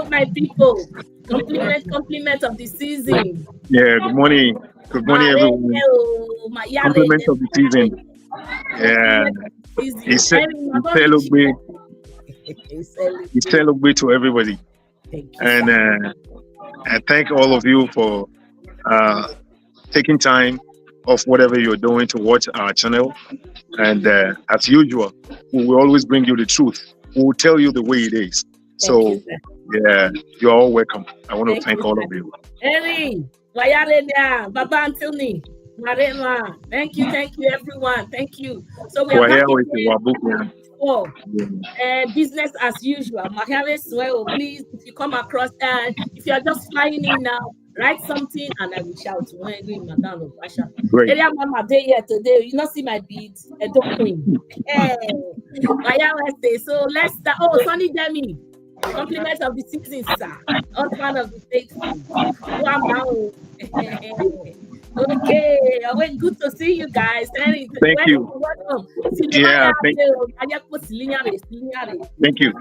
Hello, my people. Compliment of the season. Yeah, good morning. Good morning, everyone. Compliment of the season. Yeah. He celebrate to everybody. And I thank all of you for taking time off whatever you're doing to watch our channel. And as usual, we will always bring you the truth. We will tell you the way it is. So, yeah, you're all welcome. I want to thank all of you. Baba Anthony, Marema, thank you, everyone. Thank you. So we are back business as usual. Please, if you come across, if you are just flying in now, write something and I will shout. Great. Area Mama Day here today. You not see my beads. Queen. So let's start. Oh, Sonny Demi. Compliments of the season, sir. Husband of the faithful. Wow. Okay, good to see you guys. Thank you. Welcome. Yeah, thank you.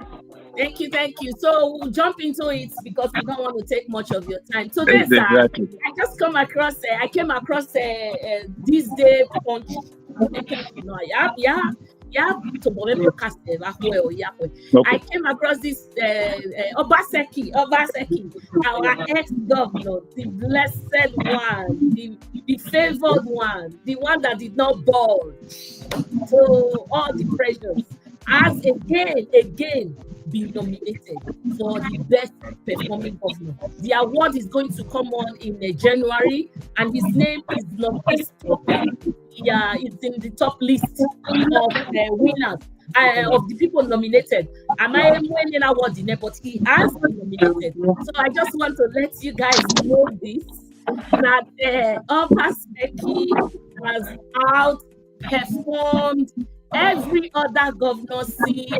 Thank you. So we'll jump into it because we don't want to take much of your time. So this, exactly. I came across this day punch. I came across this Obaseki, our ex-governor, the blessed one, the favored one, the one that did not budge. So all the pressures has again been nominated for the best performing governor. The award is going to come on in January, and his name is not it's in the top list of winners of the people nominated. Am I winning award in it? But he has been nominated. So I just want to let you guys know this, that Obaseki has outperformed every other governor since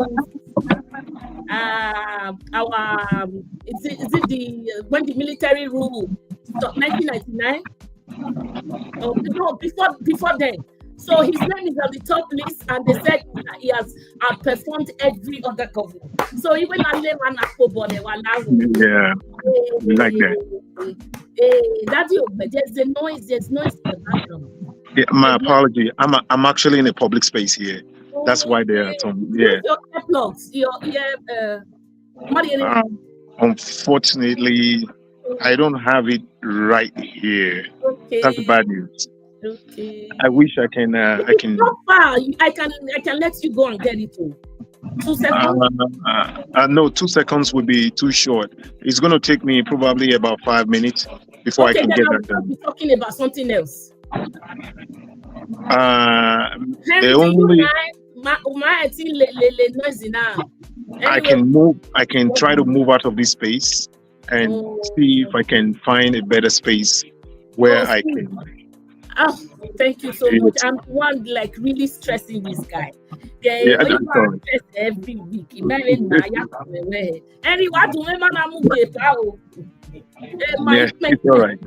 when the military rule stopped, 1999? Oh, no, before then. So his name is on the top list, and they said that he has outperformed every other governor. So even Okphebholo, yeah, we like that. There's noise in the background. Yeah, my apology. I'm actually in a public space here. That's why there are some. Yeah. Your earplugs, unfortunately, I don't have it right here. Okay. That's the bad news. Okay. I wish I can. I can. Not far. I can let you go and get it too. 2 seconds. No, 2 seconds would be too short. It's going to take me probably about 5 minutes before I can get that done. Be talking about something else. The only. I can move. I can try to move out of this space and see if I can find a better space where I can. Oh, thank you so much. I'm one like really stressing this guy. Yeah, I stress every week. Anyway, it's all right.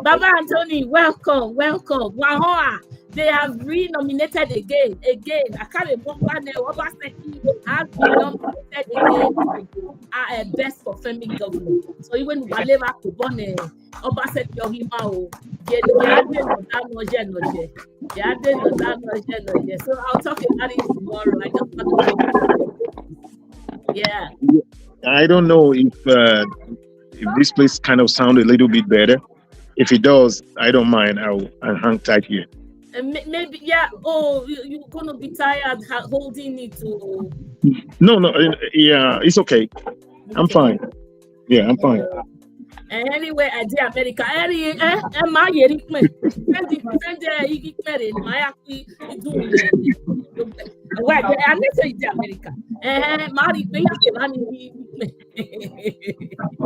Baba Anthony, welcome. Wahoa. They have re-nominated again. I can't remember Obaseki has been nominated again best performing governor. So even Waleva Kubone, Obaseki Ohimao, so I'll talk about it tomorrow. I just want to yeah. I don't know if this place kind of sounds a little bit better. If it does, I don't mind. I'll hang tight here. Maybe, yeah. Oh, you're gonna be tired holding it to. No. Yeah, it's okay. I'm fine. Yeah, I'm fine. Anyway, I did America.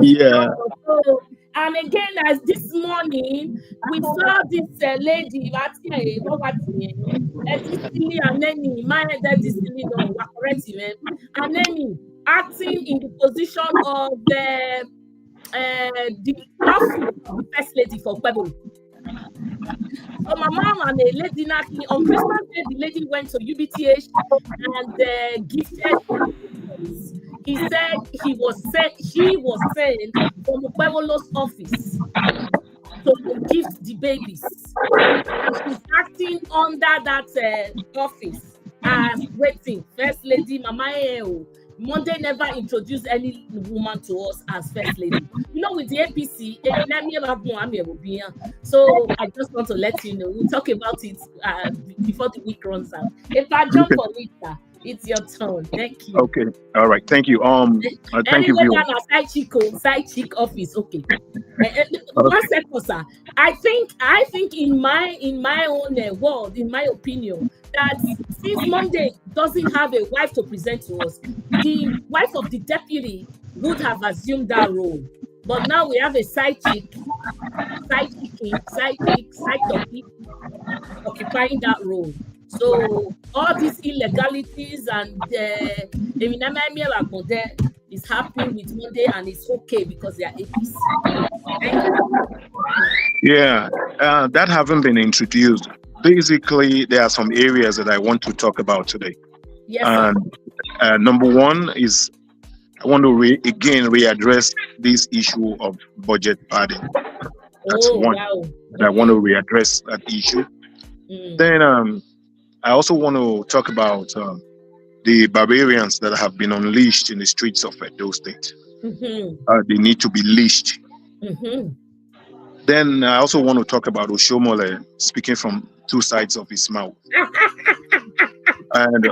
Yeah. And again, as this morning, we saw this lady, acting in the position of the first lady for Okphebholo. So my mom and a lady on Christmas Day, the lady went to UBTH and gifted He said she was sent from Okphebholo's office to gift the babies. And she's acting under that office as waiting. First Lady Mama Eo. Monday never introduced any woman to us as First Lady. You know, with the APC, so I just want to let you know, we'll talk about it before the week runs out. If I jump on it, it's your turn. Thank you. Okay. All right. Thank you. Thank you. Side chick office. Okay. One second, sir. I think in my own world, in my opinion, that since Monday doesn't have a wife to present to us, the wife of the deputy would have assumed that role. But now we have a side chick occupying that role. So all these illegalities and is happening with Monday, and it's okay because they are APC. Yeah, that haven't been introduced. Basically, there are some areas that I want to talk about today. Yes, number one is I want to readdress this issue of budget padding. That's one. Wow. I want to readdress that issue. Then I also want to talk about the barbarians that have been unleashed in the streets of Edo State. They need to be leashed. Then I also want to talk about Oshiomhole speaking from two sides of his mouth. And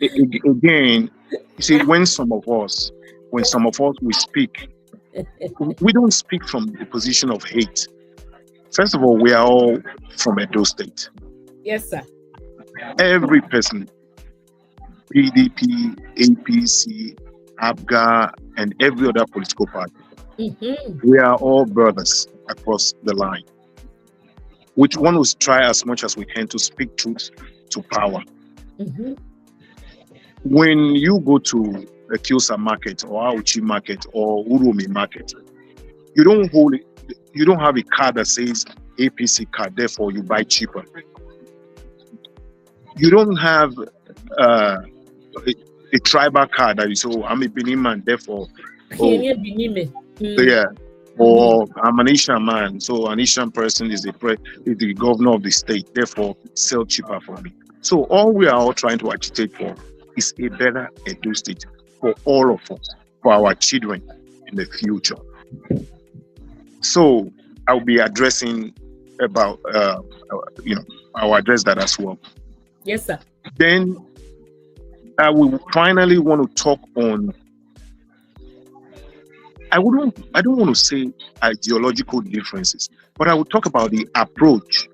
again, you see, when some of us we speak, we don't speak from the position of hate. First of all, we are all from Edo State. Yes, sir. Every person, PDP, APC, ABGA, and every other political party, we are all brothers across the line. Which one will try as much as we can to speak truth to power. When you go to a Kiosa market or Auchi market or Urumi market, you don't have a card that says APC card, therefore you buy cheaper. You don't have a tribal card that you say, I'm a Benin man, therefore. Yeah. Or I'm an Asian man, so an Asian person is the governor of the state, therefore sell cheaper for me. So all we are all trying to agitate for is a better Edo State for all of us, for our children in the future. So I'll be addressing about I'll address that as well. Yes, sir. Then I will finally want to talk on. I don't want to say ideological differences, but I will talk about the approach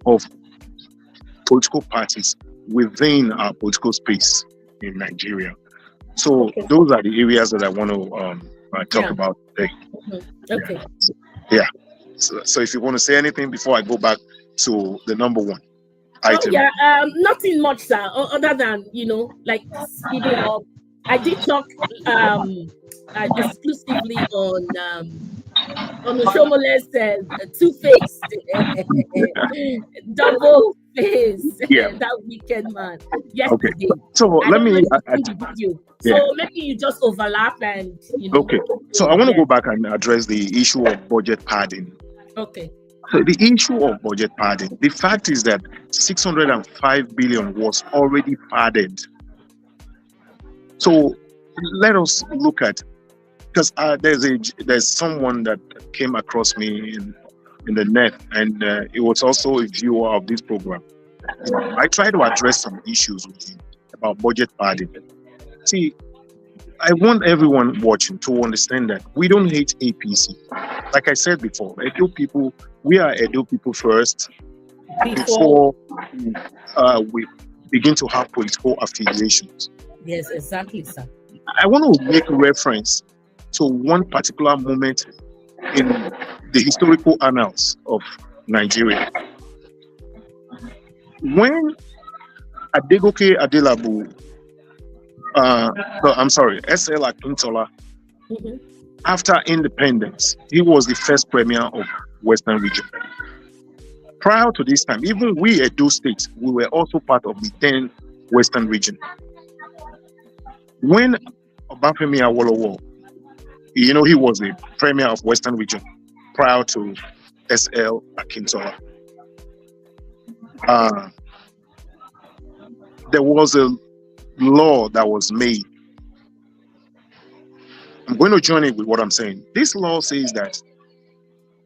of political parties within our political space in Nigeria. So those are the areas that I want to talk about today. Okay. So if you want to say anything before I go back to the number one item. Nothing much, sir, other than, like speeding up. I did talk exclusively on Oshiomhole's two-faced, double face, that wicked man. Yesterday. Okay. So let me. So maybe you just overlap and Okay. So I want to go back and address the issue of budget padding. Okay. So the issue of budget padding, the fact is that 605 billion was already padded. So let us look at, because there's someone that came across me in the net, and it was also a viewer of this program. I try to address some issues with him about budget padding. See, I want everyone watching to understand that we don't hate APC. Like I said before, Edo people, we are Edo people first before we begin to have political affiliations. Yes, exactly, sir. I want to make reference to one particular moment in the historical annals of Nigeria. When Adegoke Adelabu, S.L. Akintola, after independence, he was the first premier of Western region. Prior to this time, even we Edo State, we were also part of the 10 Western region. When Obafemi Awolowo, you know, he was the premier of Western Region prior to SL Akintola. There was a law that was made. I'm going to join it with what I'm saying. This law says that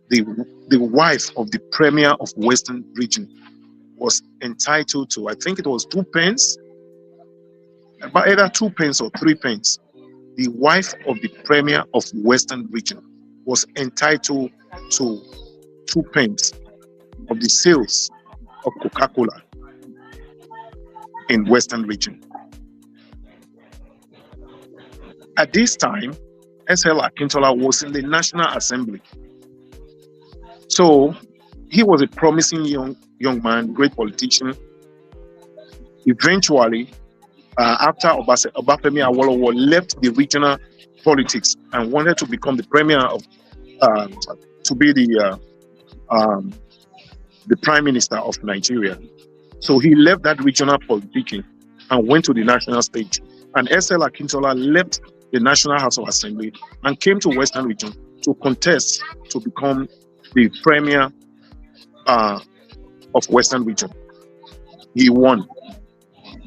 the wife of the premier of Western Region was entitled to, I think it was 2 pence, about either 2 pence or 3 pence. The wife of the premier of Western Region was entitled to 2 pence of the sales of Coca-Cola in Western Region. At this time, SL Akintola was in the National Assembly. So he was a promising young man, great politician. Eventually, after Obafemi Awolowo left the regional politics and wanted to become the premier of, to be the prime minister of Nigeria. So he left that regional politics and went to the national stage. And SL Akintola left the National House of Assembly and came to Western Region to contest to become the premier of Western Region. He won.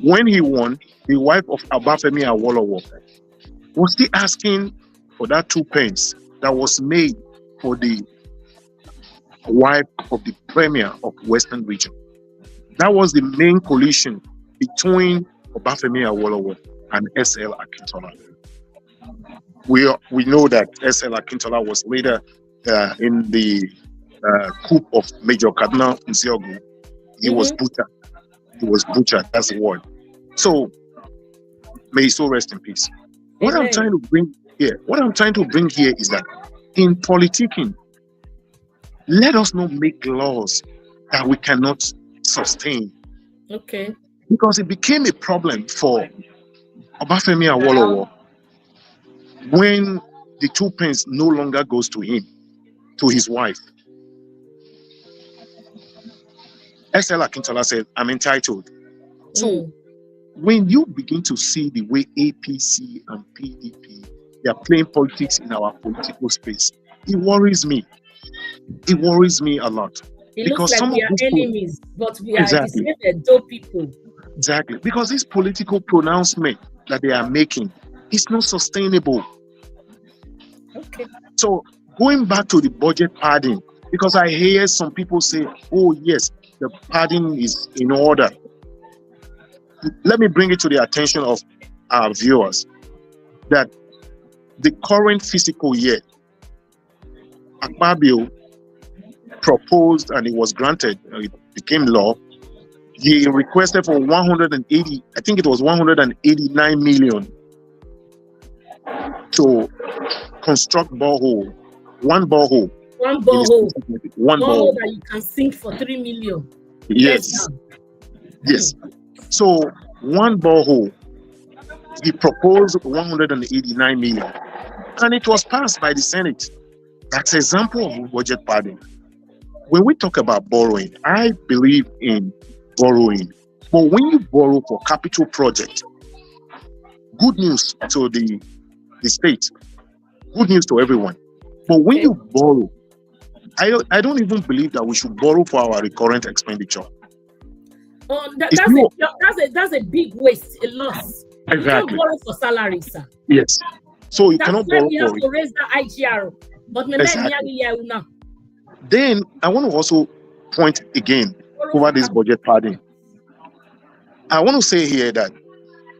When he won, the wife of Obafemi Awolowo was still asking for that 2 pence that was made for the wife of the premier of Western Region. That was the main collision between Obafemi Awolowo and SL Akintola. We know that SL Akintola was later in the coup of Major Cardinal Nziogu. He was butchered. He was butchered. That's the word. So may he so rest in peace. What I'm trying to bring here is that in politicking, let us not make laws that we cannot sustain. Okay. Because it became a problem for Obafemi Awolowo when the 2 pence no longer goes to him, to his wife. SL Akintola said, I'm entitled. So when you begin to see the way APC and PDP, they are playing politics in our political space, it worries me. It worries me a lot. It looks like we are enemies, but we are the same people. Exactly. Because this political pronouncement that they are making is not sustainable. Okay. So going back to the budget padding, because I hear some people say, oh yes, the padding is in order. Let me bring it to the attention of our viewers that the current fiscal year, Akpabio proposed and it was granted, it became law. He requested for 180, I think it was 189 million to construct borehole. One borehole that you can sink for 3 million. Yes. So one borehole, he proposed 189 million, and it was passed by the Senate. That's an example of budget padding. When we talk about borrowing, I believe in borrowing, but when you borrow for capital project, good news to the state, good news to everyone. But when you borrow, I don't even believe that we should borrow for our recurrent expenditure. That's a big waste, a loss. Exactly. You don't borrow for salary, sir. Yes. So you cannot borrow for it. That's why we have to raise the IGR. But exactly. Then I want to also point again over this budget padding. I want to say here that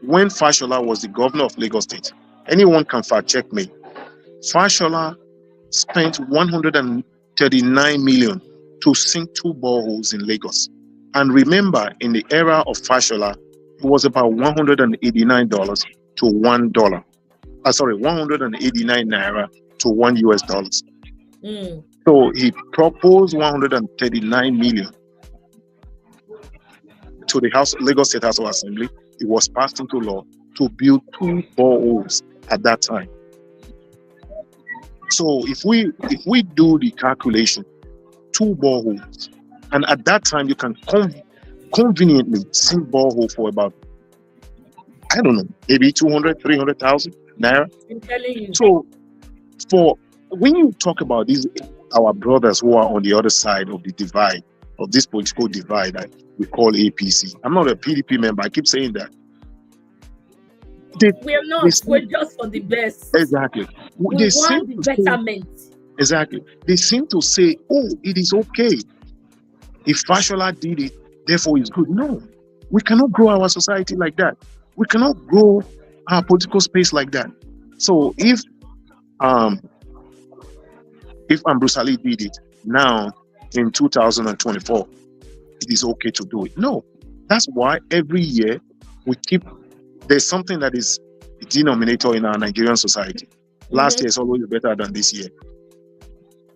when Fashola was the governor of Lagos State, anyone can fact check me. Fashola spent 139 million to sink 2 boreholes in Lagos. And remember, in the era of Fashola, it was about $189 to $1. 189 naira to $1. So he proposed 139 million to the Lagos State House of Assembly. It was passed into law to build 2 boreholes at that time. So if we do the calculation, 2 boreholes, and at that time you can conveniently sink borehole for about, I don't know, maybe 200,000, 300,000. naira. I'm telling you. So, for when you talk about these, our brothers who are on the other side of the divide, of this political divide that we call APC. I'm not a PDP member. I keep saying that. We're not. We're just for the best. Exactly. We want the betterment. Exactly. They seem to say, "Oh, it is okay if Fashola did it, therefore it's good." No, we cannot grow our society like that. We cannot grow our political space like that. So if Ambrose Ali did it now in 2024, it is okay to do it. No, that's why every year we keep. There's something that is a denominator in our Nigerian society. Last year is always better than this year.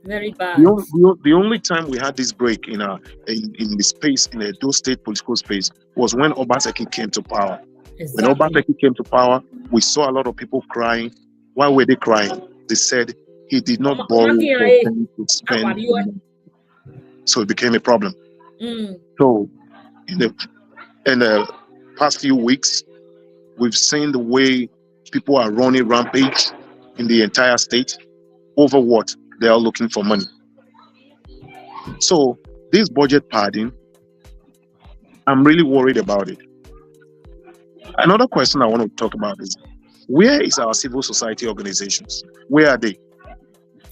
Very bad. The only time we had this break in the space, in the Edo State political space, was when Obaseki came to power. Exactly. When Obaseki came to power, we saw a lot of people crying. Why were they crying? They said he did not borrow to spend. So it became a problem. So in the past few weeks, we've seen the way people are running rampage in the entire state over what? They are looking for money. So this budget padding, I'm really worried about it. Another question I want to talk about is, where is our civil society organizations? Where are they?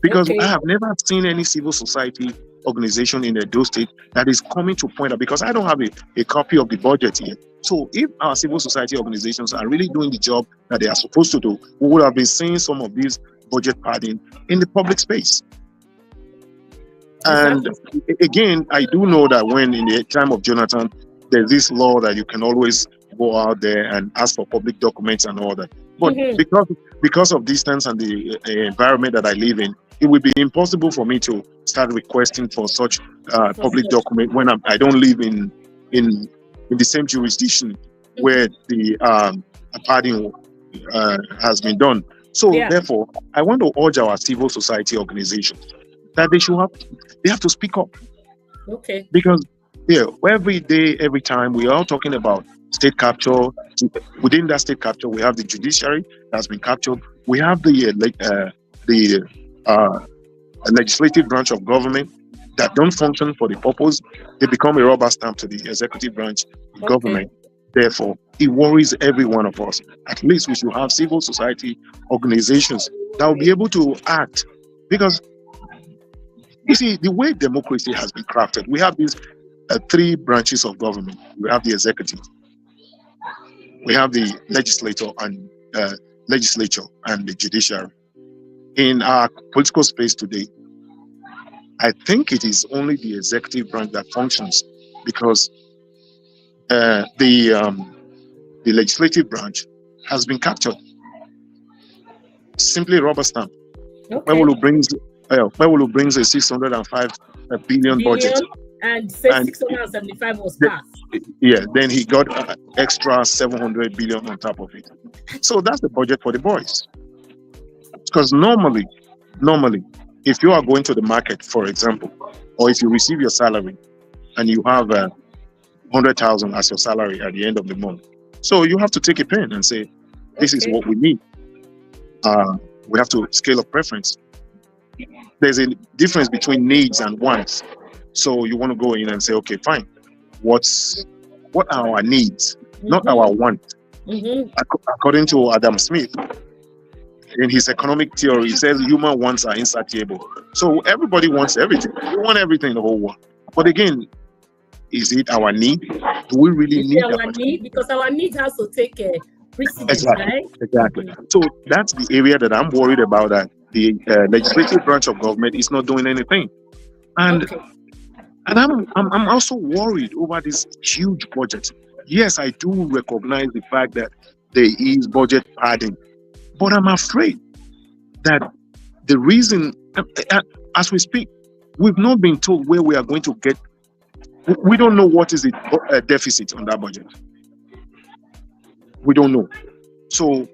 Because I have never seen any civil society organization in Edo State that is coming to point out, because I don't have a copy of the budget yet. So if our civil society organizations are really doing the job that they are supposed to do, we would have been seeing some of these budget padding in the public space. And again, I do know that when in the time of Jonathan, there's this law that you can always go out there and ask for public documents and all that. But because of distance and the environment that I live in, it would be impossible for me to start requesting for such public document when I don't live in the same jurisdiction where the padding has been done. So therefore, I want to urge our civil society organizations that they have to speak up. Okay. Because every day, every time, we are all talking about state capture. Within that state capture, we have the judiciary that's been captured. We have the legislative branch of government that don't function for the purpose. They become a rubber stamp to the executive branch of government. Therefore, it worries every one of us. At least we should have civil society organizations that will be able to act. Because, you see, the way democracy has been crafted, we have these three branches of government. We have the executive, we have the legislature and the judiciary. In our political space today, I think it is only the executive branch that functions, because the legislative branch has been captured. Simply rubber stamp. Okphebholo brings a 605 billion budget. And 675 was passed. Then he got extra 700 billion on top of it. So that's the budget for the boys. Because normally, if you are going to the market, for example, or if you receive your salary and you have 100,000 as your salary at the end of the month, so you have to take a pen and say, this is what we need. We have to scale up preference. There's a difference between needs and wants. So you want to go in and say, okay, fine. What are our needs, not our wants? According to Adam Smith, in his economic theory, he says human wants are insatiable. So everybody wants everything. We want everything in the whole world. But again, is it our need? Do we really need our need? Because our need has to take precedence, right? Exactly. So that's the area that I'm worried about, that the legislative branch of government is not doing anything. And I'm also worried over this huge budget. Yes, I do recognize the fact that there is budget padding, but I'm afraid that the reason, as we speak, we've not been told where we are going to get. We don't know what is the deficit on that budget. We don't know. So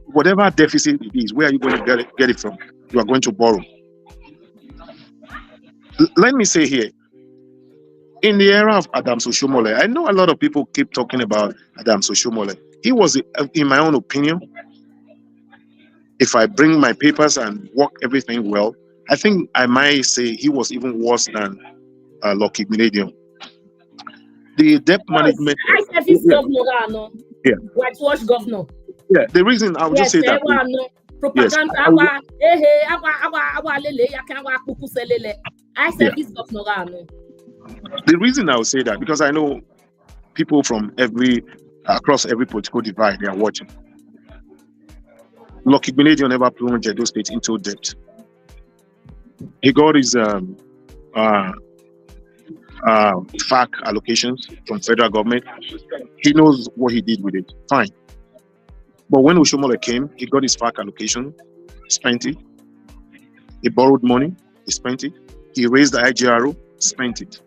whatever deficit it is, where are you going to get it from? You are going to borrow. Let me say here, in the era of Adams Oshiomhole, I know a lot of people keep talking about Adams Oshiomhole. He was, in my own opinion, if I bring my papers and work everything well, I think I might say he was even worse than Lucky Millennium. The debt management. I said this governor, yeah. Whitewash governor. Yeah, the reason I would just say that. Propaganda. I said this governor. The reason I would say that because I know people from across every political divide, they are watching. Lucky Millennium never plunged Edo State into debt. He got his FAC allocations from federal government. He knows what he did with it. Fine. But when Oshiomhole came, he got his FAC allocation, spent it. He borrowed money, he spent it. He raised the IGRO, spent it.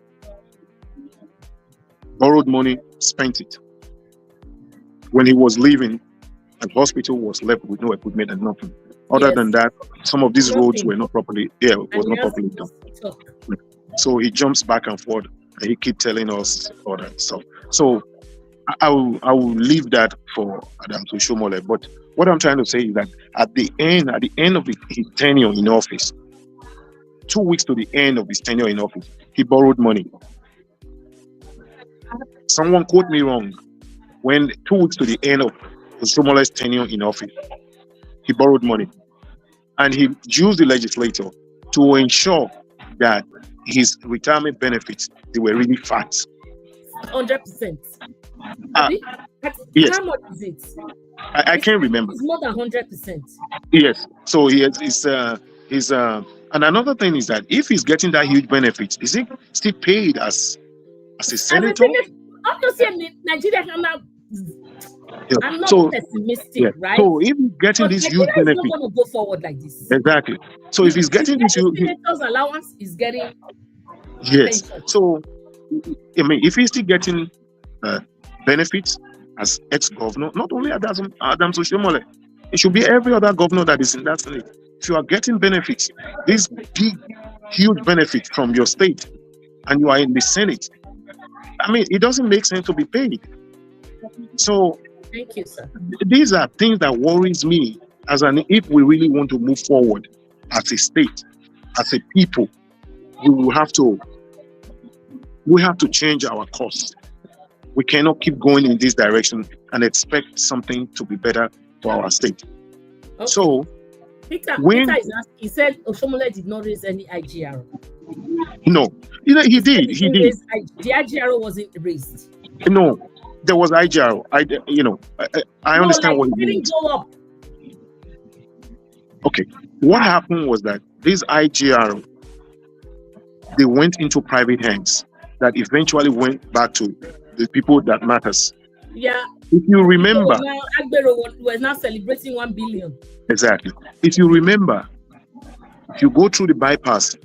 Borrowed money, spent it. When he was leaving, the hospital was left with no equipment and nothing. Other than that, some of these roads were not properly, was not properly done. So he jumps back and forth, and he keeps telling us all that stuff. So I will leave that for Adam Oshiomhole. But what I'm trying to say is that at the end of his tenure in office, 2 weeks to the end of his tenure in office, he borrowed money. Someone quote me wrong. When 2 weeks to the end of Oshiomhole's tenure in office, he borrowed money, and he used the legislature to ensure that his retirement benefits, they were really fat. 100%. Yes. How much is it? I can't remember. It's more than 100%. Yes. So and another thing is that if he's getting that huge benefit, is he still paid as a senator? I'm not saying Nigeria cannot. I'm not pessimistic, right? So if he's getting this huge benefit, not going to go forward like this. Exactly. So if he's getting this huge allowance, is getting. Yes. Pension. So I mean, if he's still getting benefits as ex-governor, not only Adam Oshiomhole, it should be every other governor that is in that state. If you are getting benefits, this big, huge benefit from your state, and you are in the Senate, I mean, it doesn't make sense to be paid. So, thank you, sir. These are things that worries me if we really want to move forward as a state, as a people, we have to change our course. We cannot keep going in this direction and expect something to be better for our state. Okay. So, Peter he said Oshiomhole did not raise any IGRO. No, he did. He did. The IGRO wasn't raised. No, there was IGRO. I understand what you mean. It didn't go up. Okay, what happened was that this IGRO, they went into private hands that eventually went back to the people that matters. Yeah. If you remember, Agbero was now celebrating 1 billion. Exactly. If you remember, if you go through the bypass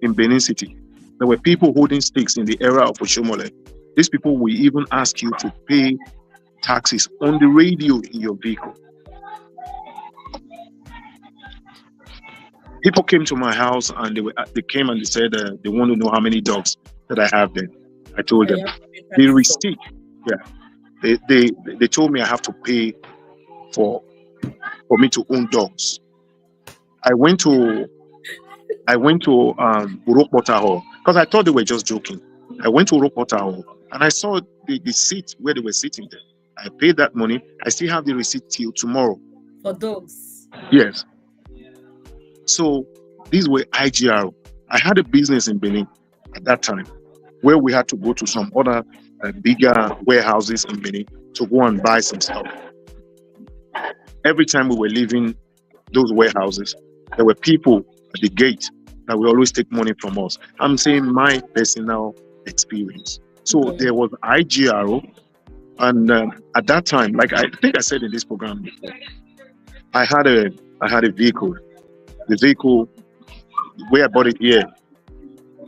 in Benin City, there were people holding stakes in the era of Oshiomhole. These people will even ask you to pay taxes on the radio in your vehicle. People came to my house and they came and they said they want to know how many dogs that I have there. I told them the receipt. Yeah, they told me I have to pay for me to own dogs. I went to Okphebholo because I thought they were just joking. I went to Okphebholo and I saw the seat where they were sitting there. I paid that money. I still have the receipt till tomorrow. For dogs. Yes. So these were IGRO. I had a business in Benin at that time where we had to go to some other bigger warehouses in Benin to go and buy some stuff. Every time we were leaving those warehouses, there were people at the gate that will always take money from us. I'm saying my personal experience. So there was IGRO, and at that time, like I think I said in this program before, I had a vehicle. The vehicle where I bought it here,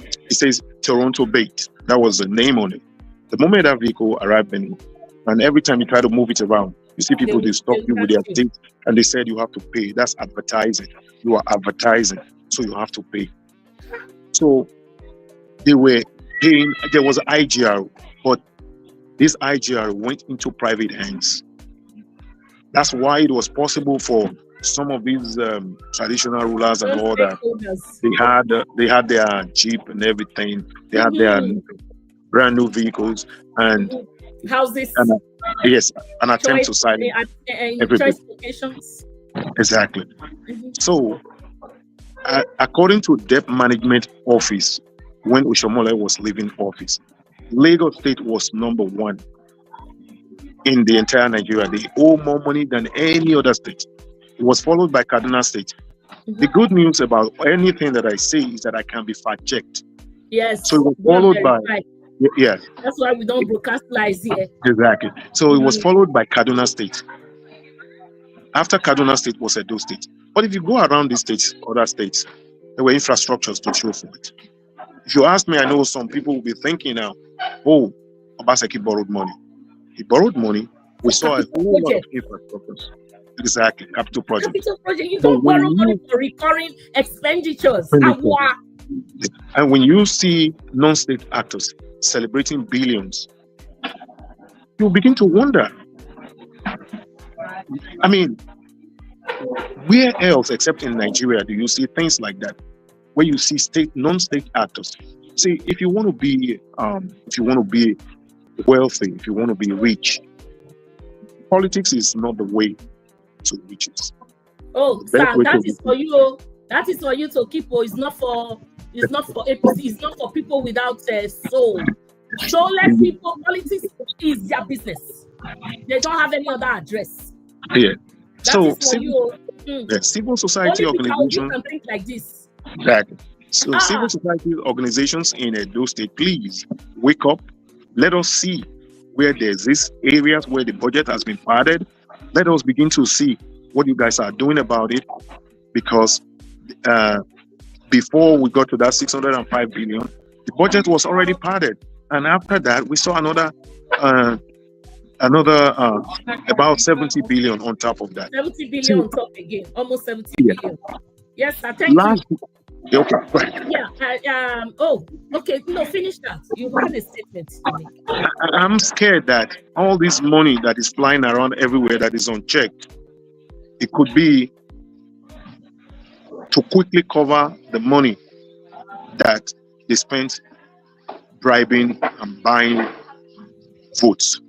it says Toronto Bait. That was the name on it. The moment that vehicle arrived in, and every time you try to move it around, you see people, they stop you with their things and they said you have to pay. That's advertising. You are advertising, so you have to pay. So they were paying. There was IGRO, but this IGRO went into private hands. That's why it was possible for some of these traditional rulers and all that, they had their jeep and everything. They had their brand new vehicles and houses. Yes, an attempt to silence locations. Exactly. So, according to Debt Management Office, when Oshiomhole was leaving office, Lagos State was number 1 in the entire Nigeria. They owe more money than any other state. It was followed by Kaduna State. The good news about anything that I say is that I can be fact-checked. Yes. So it was followed by... Yes. That's why we don't broadcast lies here. Exactly. So it was followed by Kaduna State. After Kaduna State was Edo State. But if you go around these states, other states, there were infrastructures to show for it. If you ask me, I know some people will be thinking now, oh, Obaseki borrowed money. He borrowed money. We saw a whole lot of infrastructures. Exactly, capital project. Capital project. You don't borrow money for recurring expenditures. And when you see non-state actors celebrating billions, you begin to wonder. I mean, where else except in Nigeria do you see things like that, where you see non-state actors? See, if you want to be wealthy, if you want to be rich, politics is not the way to riches. Oh, sir, that is for you. That is for you to keep. It's not for APC. It's not for people without soul. Soulless people. Politics is their business. They don't have any other address. Yeah. So civil society organizations can think like this. Exactly. So civil society organizations in Edo State, please wake up. Let us see where there's these areas where the budget has been padded. Let us begin to see what you guys are doing about it, because before we got to that 605 billion, the budget was already padded, and after that we saw another about 70 billion on top of that. 70 billion on top again, almost 70 billion. Yes, I thank you. Okay. Yeah. Okay. No, finish that. You had a statement to make. I'm scared that all this money that is flying around everywhere that is unchecked, it could be to quickly cover the money that they spent bribing and buying votes.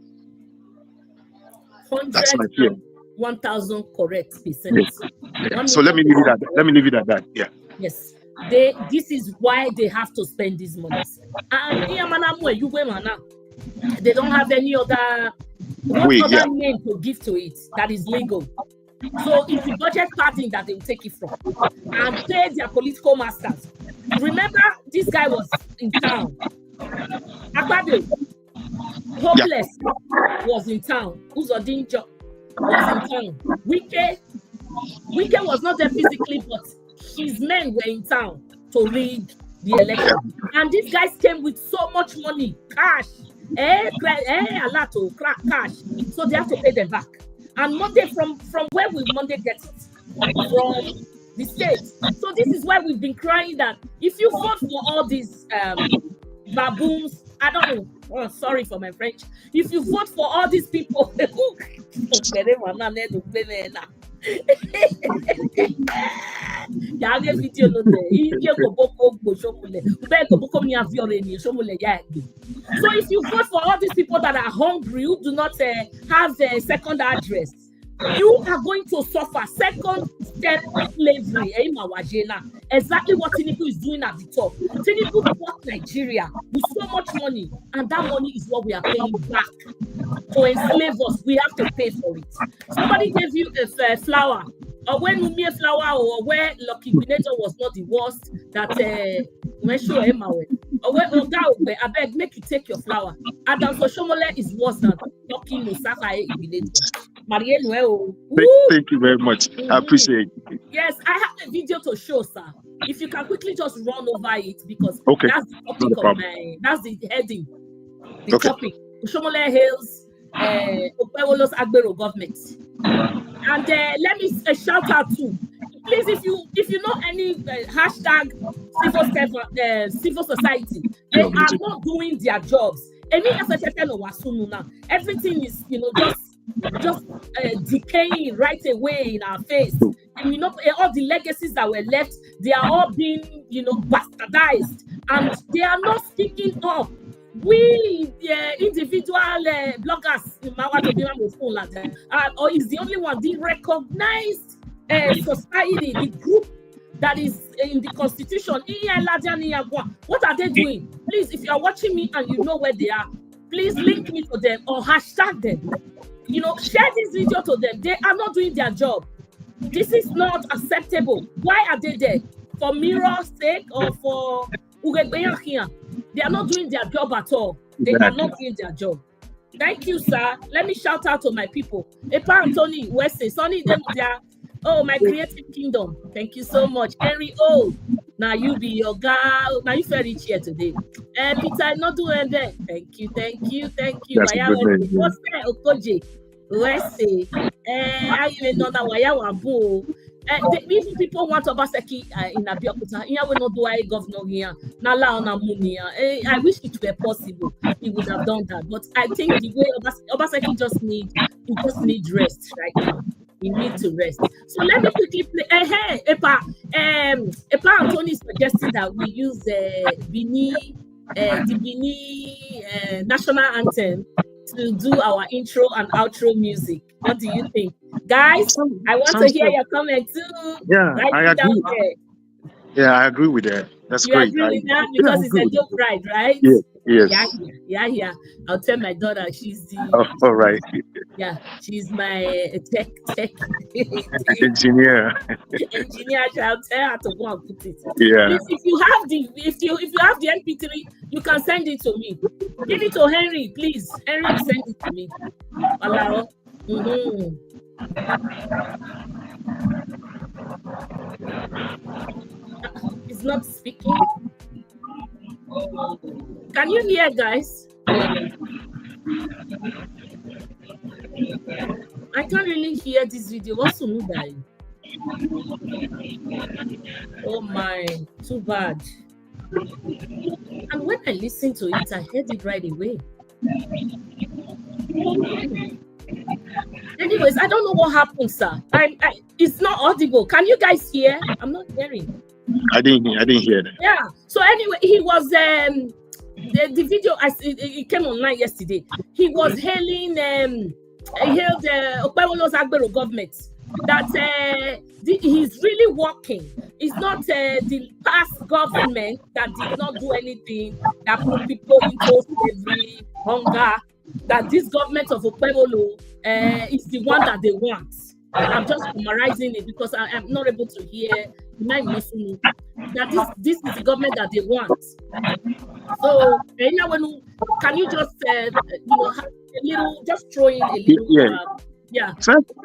That's my fear. 1,000 correct percent. Yes. So let me leave it at that. Yeah. Yes. This is why they have to spend these monies. And they don't have any other name to give to it that is legal. So it's the budget padding that they will take it from and pay their political masters. Remember, this guy was in town. Agbero, hopeless, was in town. Uzodinjo was in town. Wike was not there physically, but his men were in town to rig the election. And these guys came with so much money, cash, a lot of cash. So they have to pay them back. And Monday, from where will Monday get it? From the state. So this is why we've been crying that if you vote for all these baboons, I don't know. Oh, sorry for my French. If you vote for all these people, So if you vote for all these people that are hungry, who do not have a second address, you are going to suffer second step slavery. Exactly what Tinubu is doing at the top. Tinubu bought Nigeria with so much money, and that money is what we are paying back to enslave us. We have to pay for it. Somebody gave you a flower, or when you a flower, or where Lucky Binator was not the worst, that or where I beg, make you take your flower. Adam Oshiomhole is worse than Lucky Musaka Binator. Thank you very much. I appreciate it. Yes, I have a video to show, sir. If you can quickly just run over it, because that's the topic of that's the heading. The topic. Oshiomhole hails Okphebholo's Agbero government. And let me shout out to, please, if you know any hashtag civil society, they are not doing their jobs. Everything is, just just decaying right away in our face. And all the legacies that were left, they are all being, bastardized, and they are not speaking up. We, individual bloggers, or is the only one, the recognized society, the group that is in the constitution. What are they doing? Please, if you are watching me and you know where they are, please link me to them or hashtag them. Share this video to them. They are not doing their job. This is not acceptable. Why are they there? For mirror's sake or for here? They are not doing their job at all. They are not doing their job. Thank you, sir. Let me shout out to my people. Epa Anthony, Wesley, Sonny, oh, my creative kingdom. Thank you so much. Henry O. Now you be your guy. Now you feel rich here today. Peter, not doing that. Thank you. That's a good name. What's that? Okoje. Wesley. I even know that why if people want Obaseki in Abiyakuta, here we not do a governor here. I wish it were possible. He would have done that. But I think the way Obaseki just need rest right now. He needs to rest. So let me quickly play. Epa Anthony is suggesting that we use the Benin national anthem to do our intro and outro music. What do you think? Guys, I want to hear your comment too. Yeah, I agree. Yeah, I agree with that. That's you great. You agree with that? Because it's a joke ride, right? Yes. Yeah. I'll tell my daughter she's the... all right. Yeah, she's my tech engineer. I'll tell her to go and put it. Yeah. Please, if you have the MP3, you can send it to me. Give it to Henry, please. Henry, send it to me. Hello. It's not speaking. Can you hear, guys? I can't really hear this video. What's the mood? Oh my, too bad. And when I listened to it, I heard it right away. Anyways, I don't know what happened, sir. It's not audible. Can you guys hear? I'm not hearing. I didn't hear that. Yeah. So anyway, he was the video. It came online yesterday. He was hailing hailed Okphebholo's Agbero government that he's really working. It's not the past government that did not do anything, that put people into slavery, hunger. That this government of Okphebholo is the one that they want. I'm just summarizing it because I am not able to hear. That this is the government that they want. So, can you just a little, just throw in a little? Yeah.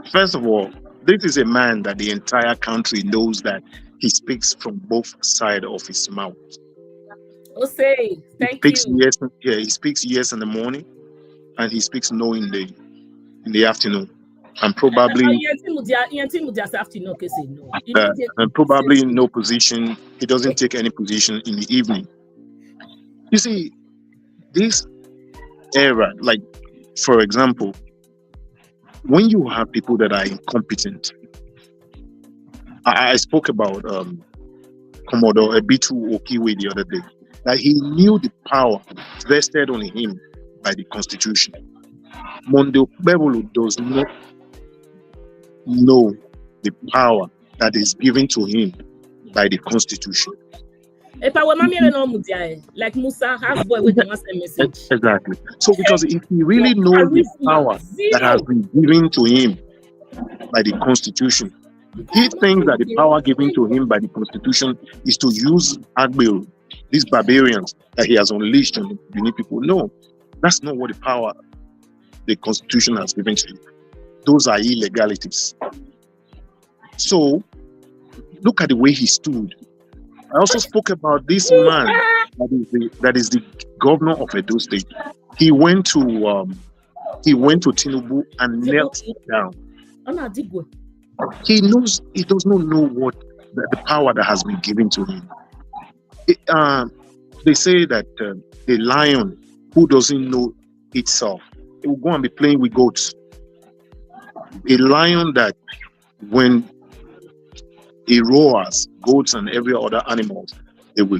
First of all, this is a man that the entire country knows that he speaks from both sides of his mouth. Say, thank you. He speaks yes in the morning, and he speaks no in the afternoon. And probably and probably in no position. He doesn't take any position in the evening. You see, this era, like for example, when you have people that are incompetent, I spoke about Commodore Ebitu Okiwe the other day, that he knew the power vested on him by the Constitution. Okphebholo does not know the power that is given to him by the Constitution. Like Musa has boy with the message. Exactly. So because if he really knows the power that has been given to him by the Constitution, he thinks that the power given to him by the Constitution is to use Agbero, these barbarians that he has unleashed on the Benin people. No, that's not what the power the Constitution has given to him. Those are illegalities. So, look at the way he stood. I also spoke about this man that is the governor of Edo State. He went to Tinubu and knelt down. He does not know what the power that has been given to him. They say that the lion who doesn't know itself, it will go and be playing with goats. A lion that when he roars, goats and every other animals, they will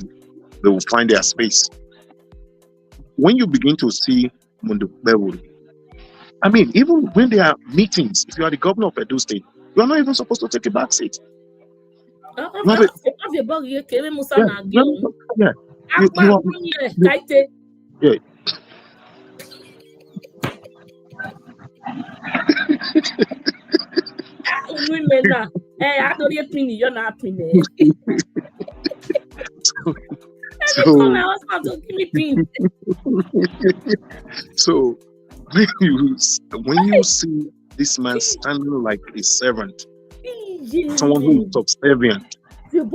find their space. When you begin to see Okphebholo, I mean, even when there are meetings, if you are the governor of Edo State, you are not even supposed to take a back seat. Yeah. You are, yeah. So when you see this man standing like a servant, someone who is subservient, and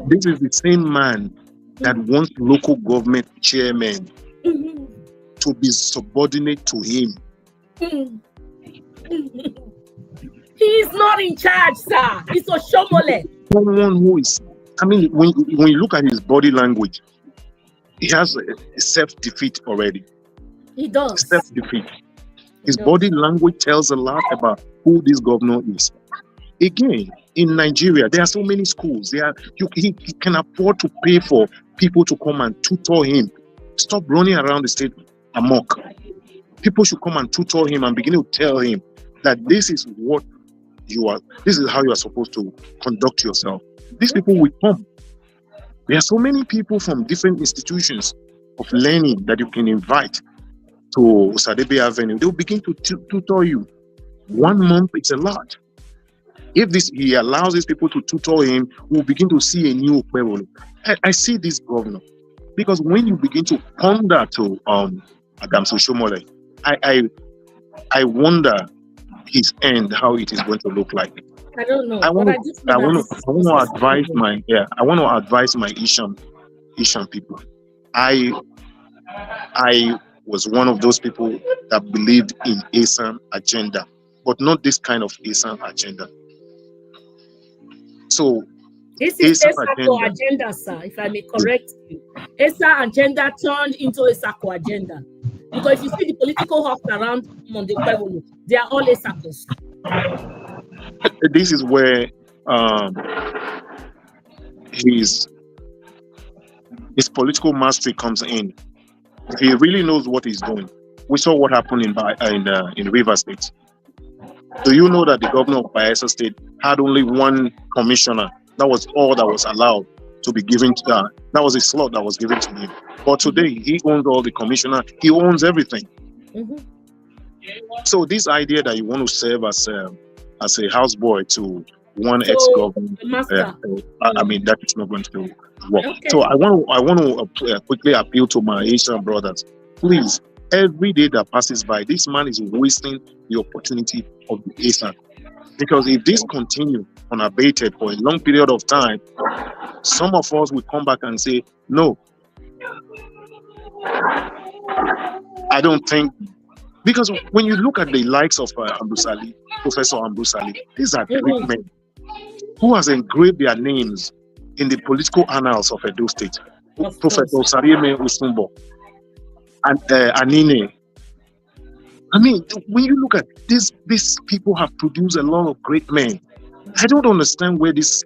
this is the same man that wants local government chairmen to be subordinate to him. He is not in charge, sir. It's Oshiomhole. Someone who is, I mean, when you look at his body language, he has a self-defeat already. He does. Self-defeat. His body language tells a lot about who this governor is. Again, in Nigeria, there are so many schools. He can afford to pay for people to come and tutor him. Stop running around the state amok. People should come and tutor him and begin to tell him that this is what you are. This is how you are supposed to conduct yourself. These people will come. There are so many people from different institutions of learning that you can invite to Osadebe Avenue. They will begin to tutor you. 1 month, it's a lot. If he allows these people to tutor him, we'll begin to see a new Okphebholo. I see this governor, because when you begin to ponder to Oshiomhole, I wonder his end, how it is going to look like. I don't know. I want to advise my Asian people. I was one of those people that believed in ASAN agenda, but not this kind of ASAN agenda. So this is ASACO agenda, sir, if I may correct you. ASAN agenda turned into ASACO agenda. Because if you see the political hawks around Okphebholo, they are all ASACOs. This is where his political mastery comes in. He really knows what he's doing. We saw what happened in Rivers State. Do you know that the governor of Bayelsa State had only one commissioner? That was all that was allowed to be given to that. That was a slot that was given to him. But today, he owns all the commissioner. He owns everything. So this idea that you want to serve as a houseboy to one ex-governor, I mean, that is not going to work. Okay. So I want to quickly appeal to my Asian brothers. Please, every day that passes by, this man is wasting the opportunity of the ASAN. Because if this continues unabated for a long period of time, some of us will come back and say, no, I don't think. Because when you look at the likes of Professor Ambrose Ali, these are great men who has engraved their names in the political annals of Edo State. Professor Osarieme Usumbo and Anine. I mean, when you look at these people have produced a lot of great men. I don't understand where this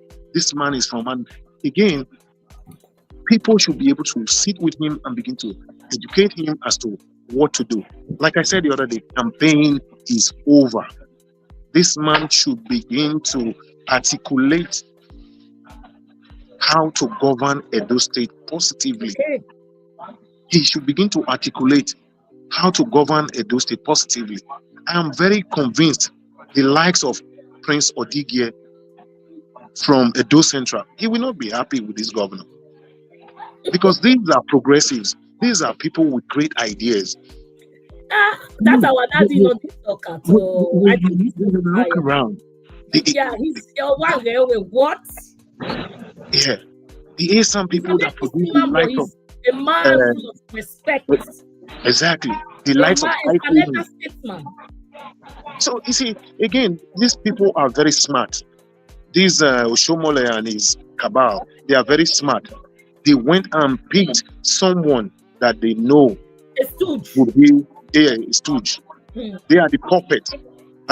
man is from. And again, people should be able to sit with him and begin to educate him as to what to do. Like I said the other day, campaign is over. This man should begin to articulate how to govern Edo State positively. Okay. He should begin to articulate how to govern Edo State positively. I am very convinced the likes of Prince Odigie from Edo Central, he will not be happy with this governor. Because these are progressives. These are people with great ideas. That's our daddy, not this talker. So I think look around. He's your one there with what? Yeah. There are some people that produce the likes of a man full of respect. Exactly. The likes of statesman. So you see, again, these people are very smart. These Oshiomhole and his cabal, they are very smart. They went and picked someone that they know a stooge. would be a stooge. They are the puppet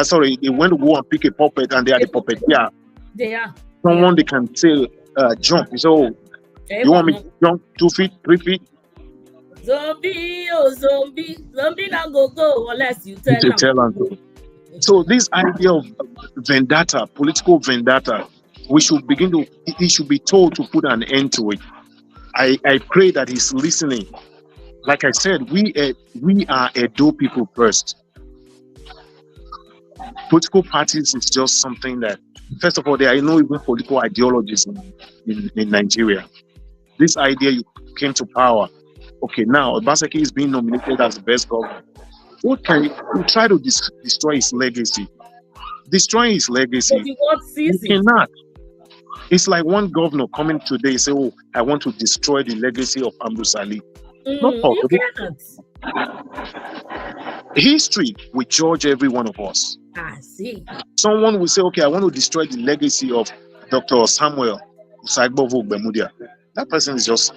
Sorry, they went to go and pick a puppet, and they are the puppet. Yeah, they are. Someone they can say jump. So you want me to jump 2 feet, 3 feet? Zombie, oh zombie now go unless you tell them. So this idea of vendetta, political vendetta, we should begin to. He should be told to put an end to it. I pray that he's listening. Like I said, we are Edo people first. Political parties is just something that, first of all, there are no even political ideologies in Nigeria. This idea you came to power. Okay, now Obaseki is being nominated as the best governor. What can you try to destroy his legacy? Destroying his legacy, you cannot. It's like one governor coming today say, "Oh, I want to destroy the legacy of Ambrose Ali." Not possible. History will judge every one of us. I see. Someone will say, "Okay, I want to destroy the legacy of Dr. Samuel Okphebholo." That person is just,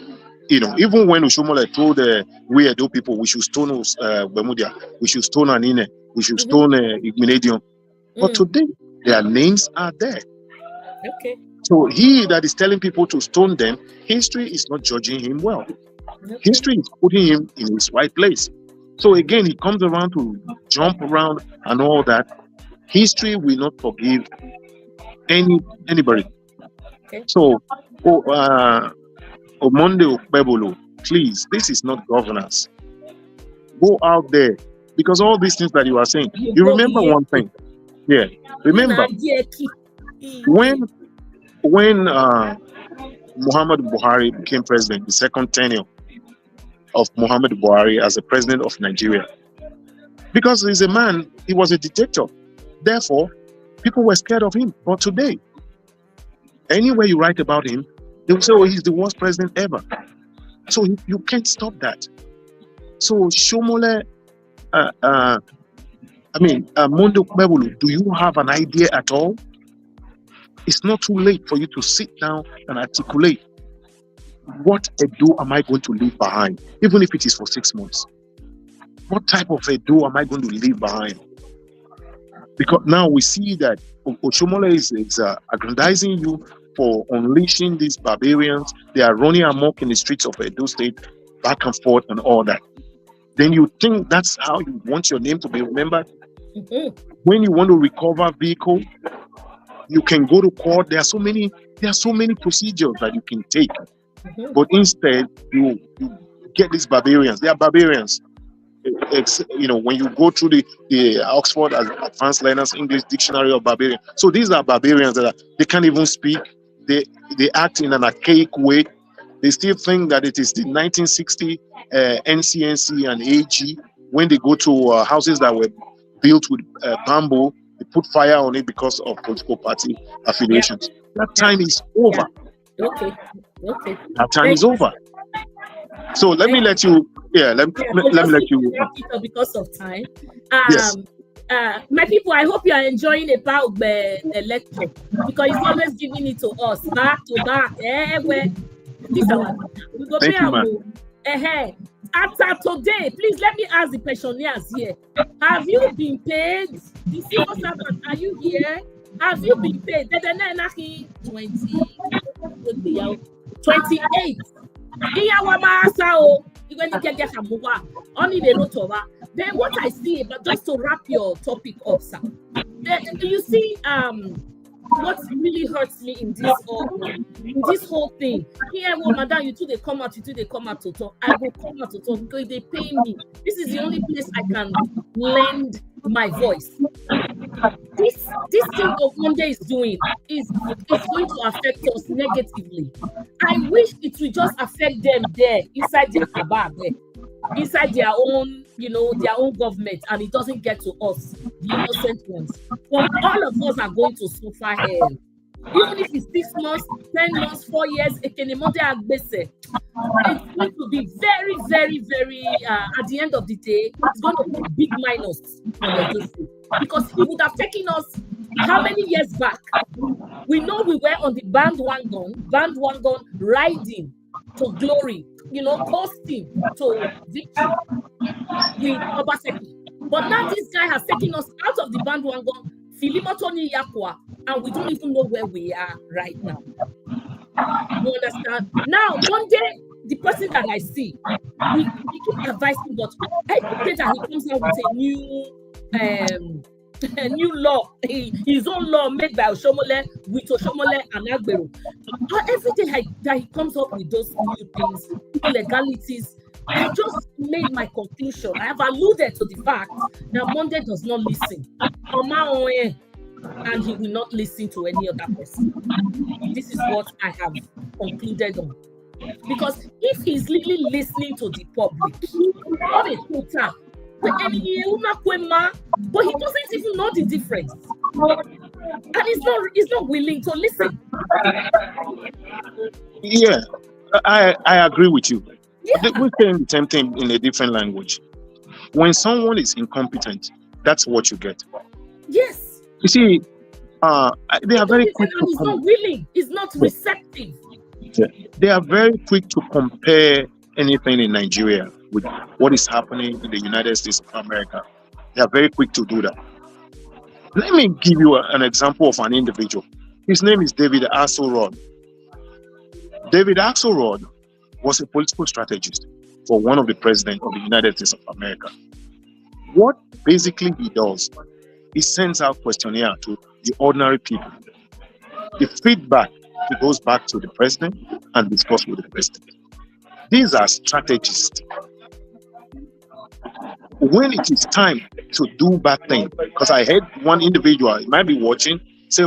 even when Oshiomhole told we Edo people we should stone Bemudia, we should stone Anine, we should stone Igminedium. But today, their names are there. Okay. So he that is telling people to stone them, history is not judging him well. Okay. History is putting him in his right place. So again, he comes around to jump around and all that. History will not forgive anybody. Okay. So, Omonde Okphebholo, please, this is not governance. Go out there, because all these things that you are saying, you remember one thing. Yeah, remember when Muhammad Buhari became president, the second tenure of Muhammad Buhari as the president of Nigeria, because he's a man, he was a dictator. Therefore, people were scared of him. But today, anywhere you write about him, they will say, "Oh, he's the worst president ever." So you can't stop that. So Oshiomhole, Omonde Okphebholo, do you have an idea at all? It's not too late for you to sit down and articulate, what Edo am I going to leave behind, even if it is for 6 months? What type of Edo am I going to leave behind? Because now we see that Oshiomhole is aggrandizing you for unleashing these barbarians. They are running amok in the streets of Edo State, back and forth and all that. Then you think that's how you want your name to be remembered? Mm-hmm. When you want to recover vehicle, you can go to court. There are so many procedures that you can take. Mm-hmm. But instead, you get these barbarians. They are barbarians. When you go through the Oxford Advanced Learners English Dictionary of Barbarian, so these are barbarians that they can't even speak. They act in an archaic way. They still think that it is the 1960 NCNC and AG. When they go to houses that were built with bamboo, they put fire on it because of political party affiliations. That time is over. Okay. That time is over. So let me let you. Let me let you. Because of time. Yes. My people, I hope you are enjoying about the Electoral, because it's always giving it to us back to back. We go Thank you, man. After today, please let me ask the pensioners here. Have you been paid? The civil servant, are you here? Have you been paid? 28. Then what I see, but just to wrap your topic up, sir, you see, what really hurts me in this whole thing. Here, madam, you two they come out to talk. I will come out to talk because they pay me. This is the only place I can lend my voice. This thing of Monday is doing is going to affect us negatively. I wish it would just affect them there inside their kabab, inside their own, their own government, and it doesn't get to us, the innocent ones. But all of us are going to suffer hell. Even if it's 6 months, 10 months, 4 years, it's going to be very, very, very, at the end of the day, it's going to be a big minus on the district. Because it would have taken us how many years back? We know we were on the bandwagon riding to glory, coasting to victory with Obaseki. But now this guy has taken us out of the bandwagon, Filimotoni Yakwa, and we don't even know where we are right now. You understand? Now, one day, the person that I see, we keep advising, but every day that he comes out with a new law, his own law made by Oshiomhole, with Oshiomhole and Agbero. Every day that he comes up with those new things, legalities, I just made my conclusion. I have alluded to the fact that Monday does not listen. And he will not listen to any other person. This is what I have concluded on. Because if he's really listening to the public, not a total, but he doesn't even know the difference. And he's not willing to listen. Yeah, I agree with you. Yeah. We're saying the same thing in a different language. When someone is incompetent, that's what you get. Yes. You see, they are very quick to he's not willing. He's not receptive. Yeah. They are very quick to compare anything in Nigeria with what is happening in the United States of America. They are very quick to do that. Let me give you an example of an individual. His name is David Axelrod. David Axelrod was a political strategist for one of the presidents of the United States of America. What basically he does, he sends out questionnaire to the ordinary people. The feedback, he goes back to the president and discuss with the president. These are strategists. When it is time to do bad things, because I heard one individual, he might be watching, say,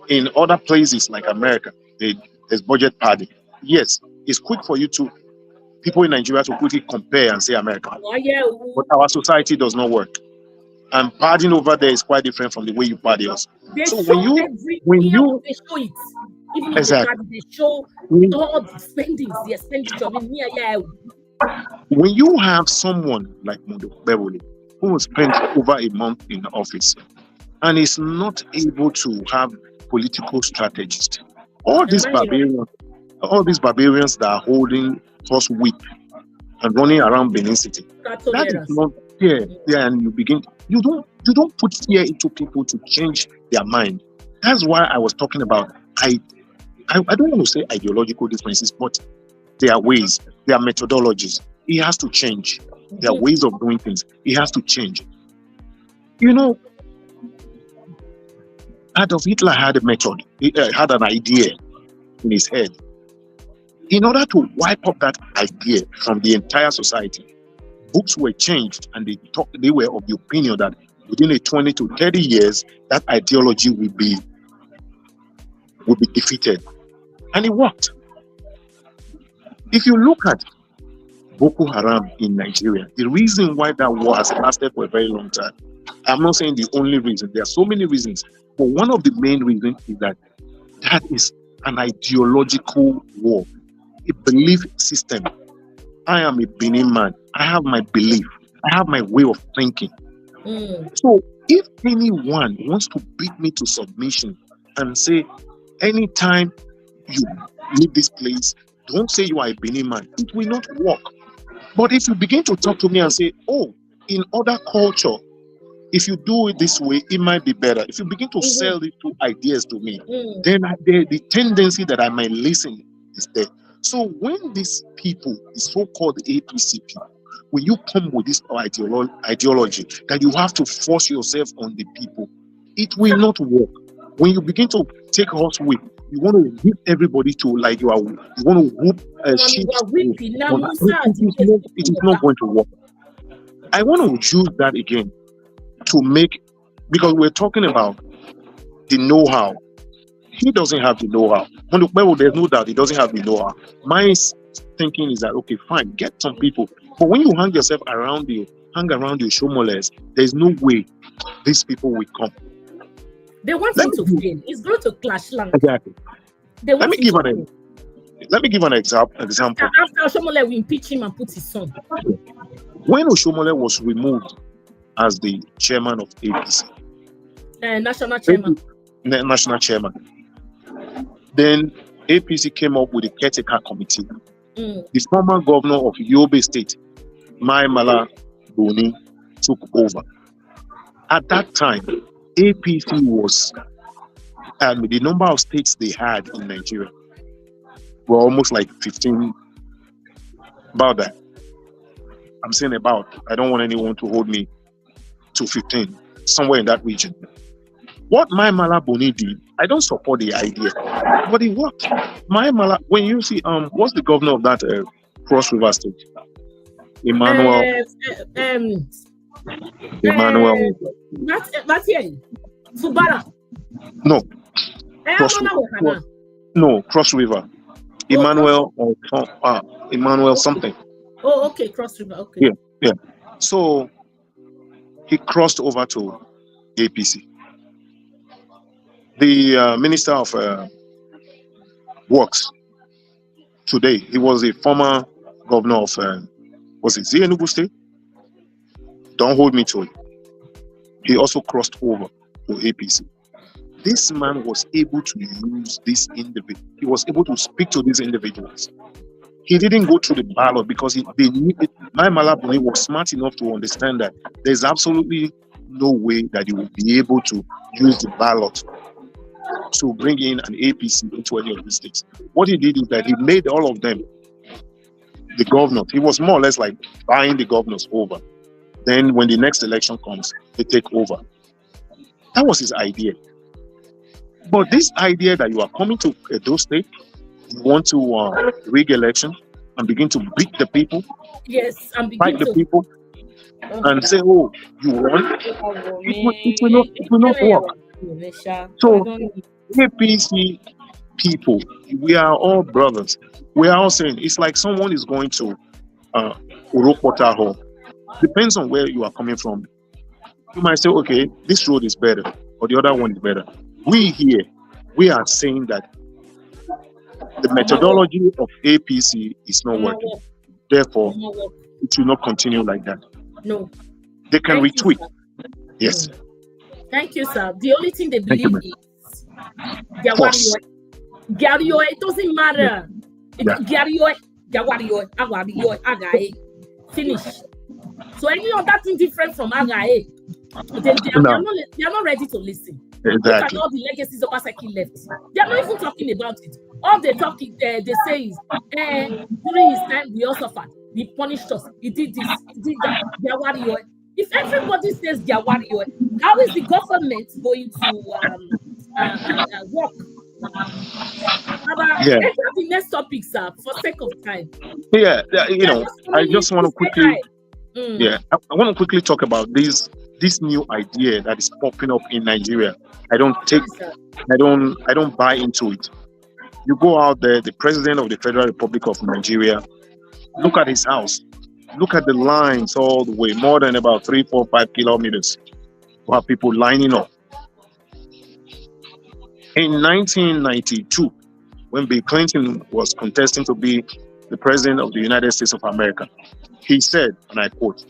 in other places like America, there's budget padding. Yes, it's quick for you to, people in Nigeria to quickly compare and say America. Oh, yeah. But our society does not work. And padding over there is quite different from the way you party us. So when you they show it. Even exactly. They show all the spendings, the expenditure. When you have someone like Okphebholo who spent over a month in the office and is not able to have political strategists, all these barbarians that are holding horse whip and running around Benin City, that is not fear. Yeah, and you don't put fear into people to change their mind. That's why I was talking about I don't want to say ideological differences, but their ways, their methodologies, it has to change. Their ways of doing things, it has to change. You know, Adolf Hitler had a method, he had an idea in his head. In order to wipe up that idea from the entire society, books were changed, and they were of the opinion that within a 20 to 30 years, that ideology will be defeated. And it worked. If you look at Boko Haram in Nigeria, the reason why that war has lasted for a very long time, I'm not saying the only reason, there are so many reasons, but one of the main reasons is that is an ideological war, a belief system. I am a Benin man. I have my belief. I have my way of thinking. So if anyone wants to beat me to submission and say, anytime you leave this place, don't say you are a Benin man, it will not work. But if you begin to talk to me and say, in other culture, if you do it this way, it might be better. If you begin to sell these two ideas to me, then the tendency that I might listen is there. So when these people, the so-called APC people, when you come with this ideology that you have to force yourself on the people, it will not work. When you begin to take horse whip, you want to whip everybody to like you want to whoop a sheep. It is not going to work. I want to use that again to make, because we're talking about the know-how. He doesn't have the know-how. There's no doubt he doesn't have the know-how. My thinking is that, okay, fine, get some people. But when you hang around your Oshiomholes, there's no way these people will come. They want him to fail. It's going to clash land. Exactly. Let me give an example. After Oshiomhole, we impeach him and put his son. When Oshiomhole was removed as the chairman of APC, national chairman, then APC came up with a caretaker committee. The former governor of Yobe State, Mai Mala Boni, took over. At that time, APC was, the number of states they had in Nigeria were almost like 15, about that. I'm saying about. I don't want anyone to hold me to 15, somewhere in that region. What my Mala Boni did, I don't support the idea, but it worked. My Mala, when you see, what's the governor of that Cross River State? Emmanuel. Fubara. No. Cross River. Emmanuel Emmanuel something. Oh, okay, Cross River. Okay. Yeah. So he crossed over to APC. The Minister of Works today, he was a former governor of was it Enugu State? Don't hold me to it. He also crossed over to APC. This man was able to use this individual. He was able to speak to these individuals. He didn't go through the ballot because they needed. My Malabuni was smart enough to understand that there's absolutely no way that he would be able to use the ballot to bring in an APC into any of these states. What he did is that he made all of them the governors. He was more or less like buying the governors over. Then when the next election comes, they take over. That was his idea. But this idea that you are coming to Edo State, you want to rig election and begin to beat the people, yes, and fight the people, and say, "Oh, you won." It will not work. So, APC people, we are all brothers. We are all saying it's like someone is going to Uropotaho. Depends on where you are coming from. You might say, "Okay, this road is better," or the other one is better. We here, we are saying that the methodology of APC is not working. Therefore, it will not continue like that. No. They can retweet. Yes. Thank you, sir. The only thing they believe is Gario. It doesn't matter. Gario, Agae. Finish. So any of that thing different from Agae, they are not ready to listen. Exactly. Look at all the legacies of Asaki left. They are not even talking about it. All they say is, during his time, we all suffered. He punished us. He did this. He did that. If everybody says they are warrior, how is the government going to work? Enter the next topic, sir, for sake of time. Yeah, I just want to quickly. Yeah, I want to quickly talk about this new idea that is popping up in Nigeria. I don't buy into it. You go out there, the president of the Federal Republic of Nigeria, look at his house. Look at the lines all the way, more than about 3, 4, 5 kilometers. You have people lining up. In 1992, when Bill Clinton was contesting to be the president of the United States of America, he said, and I quote,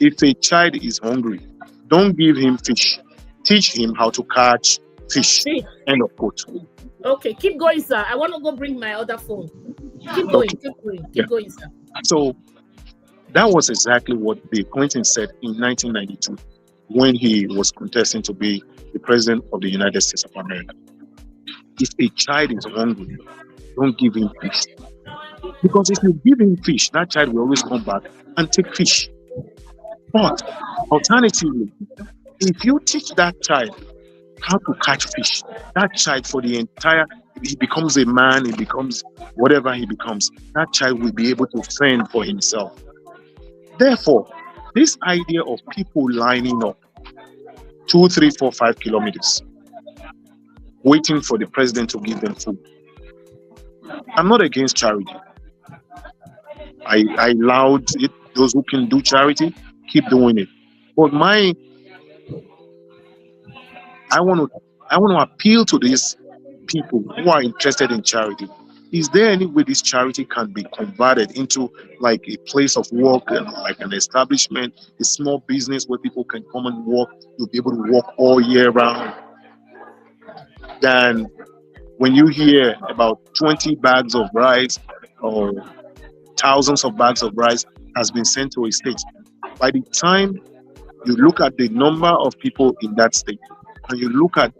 "If a child is hungry, don't give him fish. Teach him how to catch fish." End of quote. Okay, keep going, sir. I want to go bring my other phone. Keep going, keep going, sir. So that was exactly what Bill Clinton said in 1992 when he was contesting to be the president of the United States of America. If a child is hungry, don't give him fish. Because if you give him fish, that child will always come back and take fish. But alternatively, if you teach that child how to catch fish, that child he becomes a man, he becomes whatever he becomes, that child will be able to fend for himself. Therefore, this idea of people lining up 2, 3, 4, 5 kilometers, waiting for the president to give them food. I'm not against charity. I allowed it. Those who can do charity, keep doing it. But I want to appeal to these people who are interested in charity. Is there any way this charity can be converted into like a place of work and like an establishment, a small business where people can come and work? You'll be able to work all year round. Than when you hear about 20 bags of rice or thousands of bags of rice has been sent to a state. By the time you look at the number of people in that state, and you look at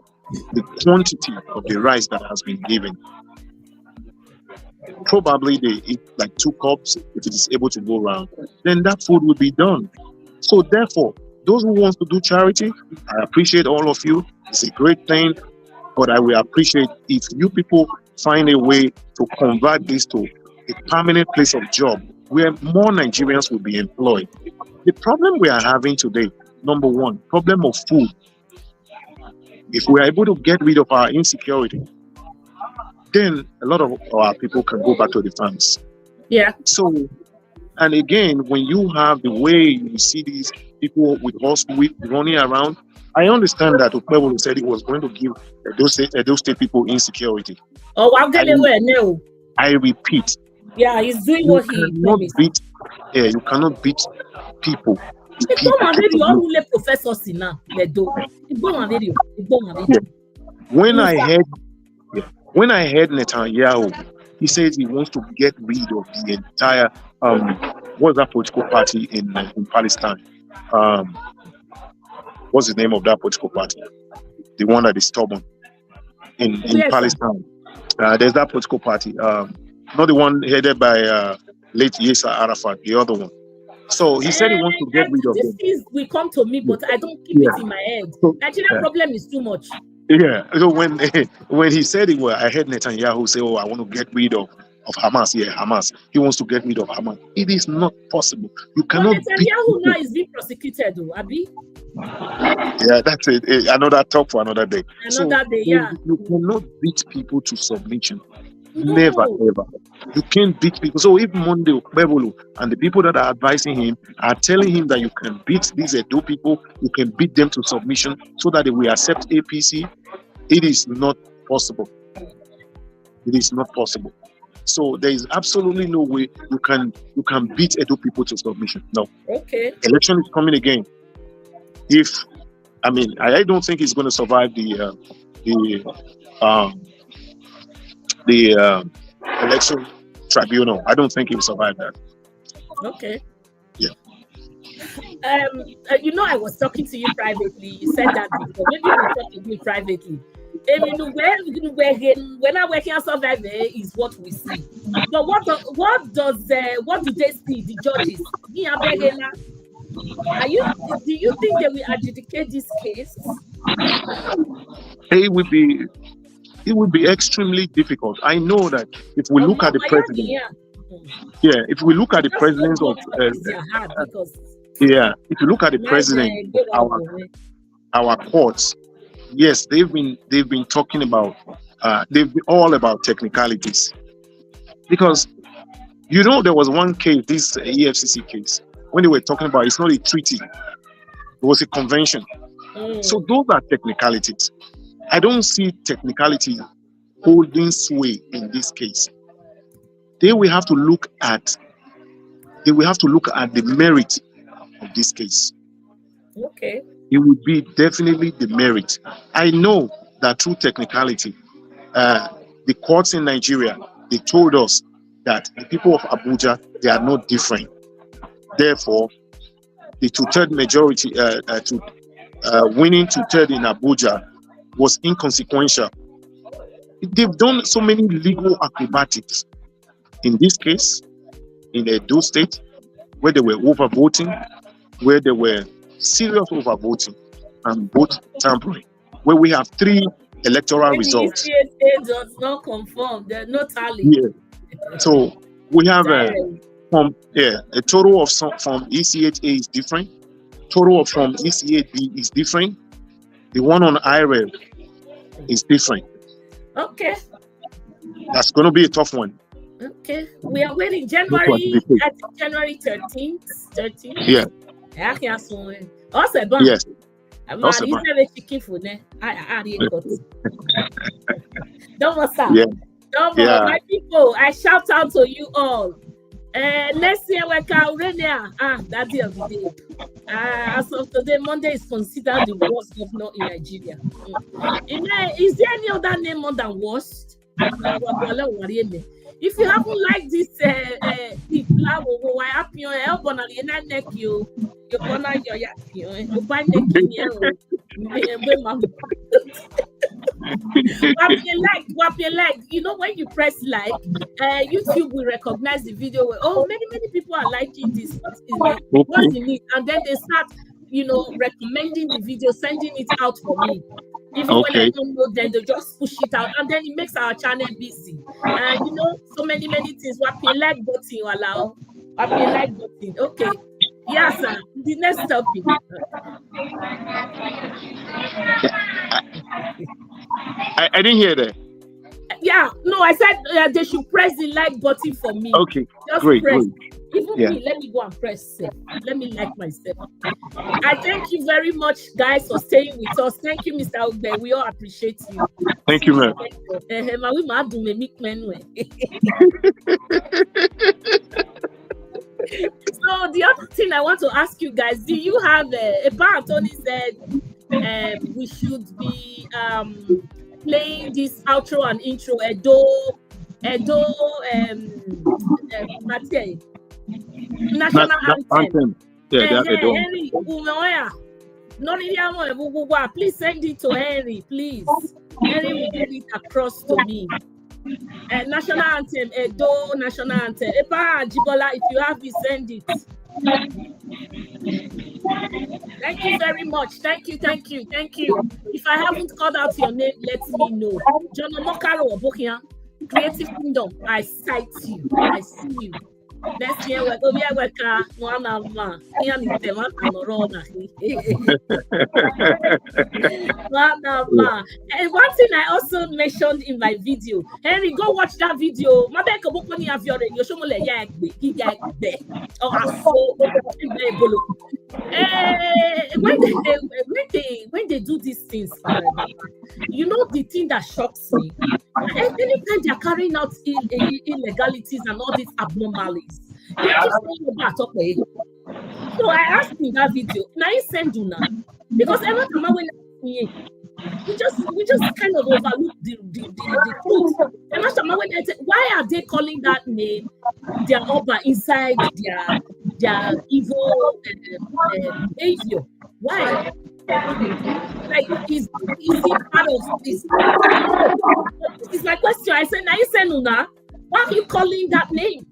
the quantity of the rice that has been given. Probably they eat like 2 cups if it is able to go around. Then that food will be done. So therefore, those who want to do charity, I appreciate all of you. It's a great thing, but I will appreciate if you people find a way to convert this to a permanent place of job where more Nigerians will be employed. The problem we are having today, number one, problem of food. If we are able to get rid of our insecurity, then a lot of our people can go back to the farms. Yeah. So, and again, when you have the way you see these people with horse whip running around, I understand that Okphebholo said he was going to give those state people insecurity. Oh, I'm getting away now. I repeat. Yeah, he's doing what he promised. You cannot beat people. When I heard Netanyahu, he says he wants to get rid of the entire what's that political party in Palestine? What's the name of that political party? The one that is stubborn in Palestine. There's that political party. Not the one headed by late Yasser Arafat, the other one. So he said he wants to get rid of it. This will come to me, but I don't keep it in my head. Nigerian problem is too much. Yeah. So when he said it, I heard Netanyahu say, "Oh, I want to get rid of Hamas." Yeah, Hamas. He wants to get rid of Hamas. It is not possible. You cannot. But Netanyahu now is being prosecuted, though, Abi. Yeah, that's it. Another talk for another day. You cannot beat people to submission. No. Never, ever. You can't beat people. So if Monday Okphebholo and the people that are advising him are telling him that you can beat these Edo people, you can beat them to submission so that they will accept APC, it is not possible. It is not possible. So there is absolutely no way you can beat Edo people to submission. No. Okay. Election is coming again. I don't think he's going to survive the election tribunal. I don't think he will survive that. Okay. Yeah. I was talking to you privately. You said that before. Maybe you were talking to me privately. When I work here, survive is what we see. But what do they see? The judges. Do you think they will adjudicate this case? It would be extremely difficult. I know that if we look at the president, if we look at the president of, if you look at the president of our courts, yes, they've been talking about, they've been all about technicalities, because there was one case, this EFCC case, when they were talking about it's not a treaty, it was a convention. So those are technicalities. I don't see technicality holding sway in this case. They will have to look at the merit of this case. Okay. It would be definitely the merit. I know that through technicality, the courts in Nigeria, they told us that the people of Abuja, they are not different. Therefore, the two-third majority, winning two-third in Abuja was inconsequential. They've done so many legal acrobatics. In this case, in Edo State, where they were overvoting, where they were serious overvoting and vote tampering, where we have 3 electoral results. The does not confirm. There's no tally. Yeah. So we have a total of from ECHA is different. Total from ECHB is different. The one on IRL is different. Okay. That's going to be a tough one. Okay. We are waiting January 13th. Yeah. Yes. My people, I shout out to you all. Next year we can that day of the day. As of today, Monday is considered the worst governor in Nigeria. Is there any other name more than worst? If you haven't liked this You know, when you press like, YouTube will recognize the video. Oh, many people are liking this. What's in it? And then they start, you know, recommending the video, sending it out for me. Even when I don't know, then they just push it out, and then it makes our channel busy. And you know, so many things. What you like button you allow? What you like button? Okay. Yes, sir. The next topic. I didn't hear that. Yeah, no, I said they should press the like button for me. Okay, just great. Press. Even me, let me go and press save. Let me like myself. I thank you very much, guys, for staying with us. Thank you, Mr. Ogbe. We all appreciate you. Thank you, ma'am. So the other thing I want to ask you guys, do you have a bar? Tony said we should be playing this outro and intro, national anthem. Yeah, Henry, please send it to Henry, please. Henry will get it across to me. National anthem, national anthem. Epa Jibola, if you have it, send it. Thank you very much. Thank you. If I haven't called out your name, let me know. John Omokaro Obokia, Creative Kingdom, I cite you. I see you. Next year we're going to be one of my and one thing I also mentioned in my video, Henry, go watch that video. When they do these things, you know the thing that shocks me. Anytime they're carrying out illegalities and all these abnormalities, they keep saying about okay. So I asked in that video, now you send you now because every time when we just kind of overlook the truth. Every time when I say, why are they calling that name their Oba inside their evil behavior? Why? Like, is it part of this? This is my question. I said, now you say Nuna, why are you calling that name?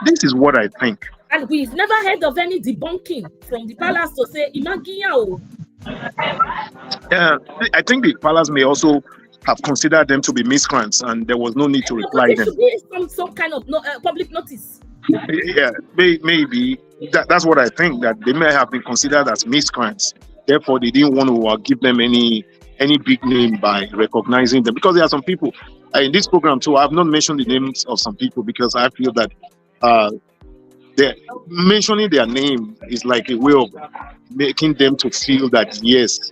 This is what I think. And we've never heard of any debunking from the palace to say Imagiya. I think the palace may also have considered them to be miscreants, and there was no need to reply them. Should be some kind of public notice. Yeah, maybe that's what I think, that they may have been considered as miscreants. Therefore, they didn't want to give them any big name by recognizing them, because there are some people in this program too. I have not mentioned the names of some people because I feel that mentioning their name is like a way of making them to feel that yes,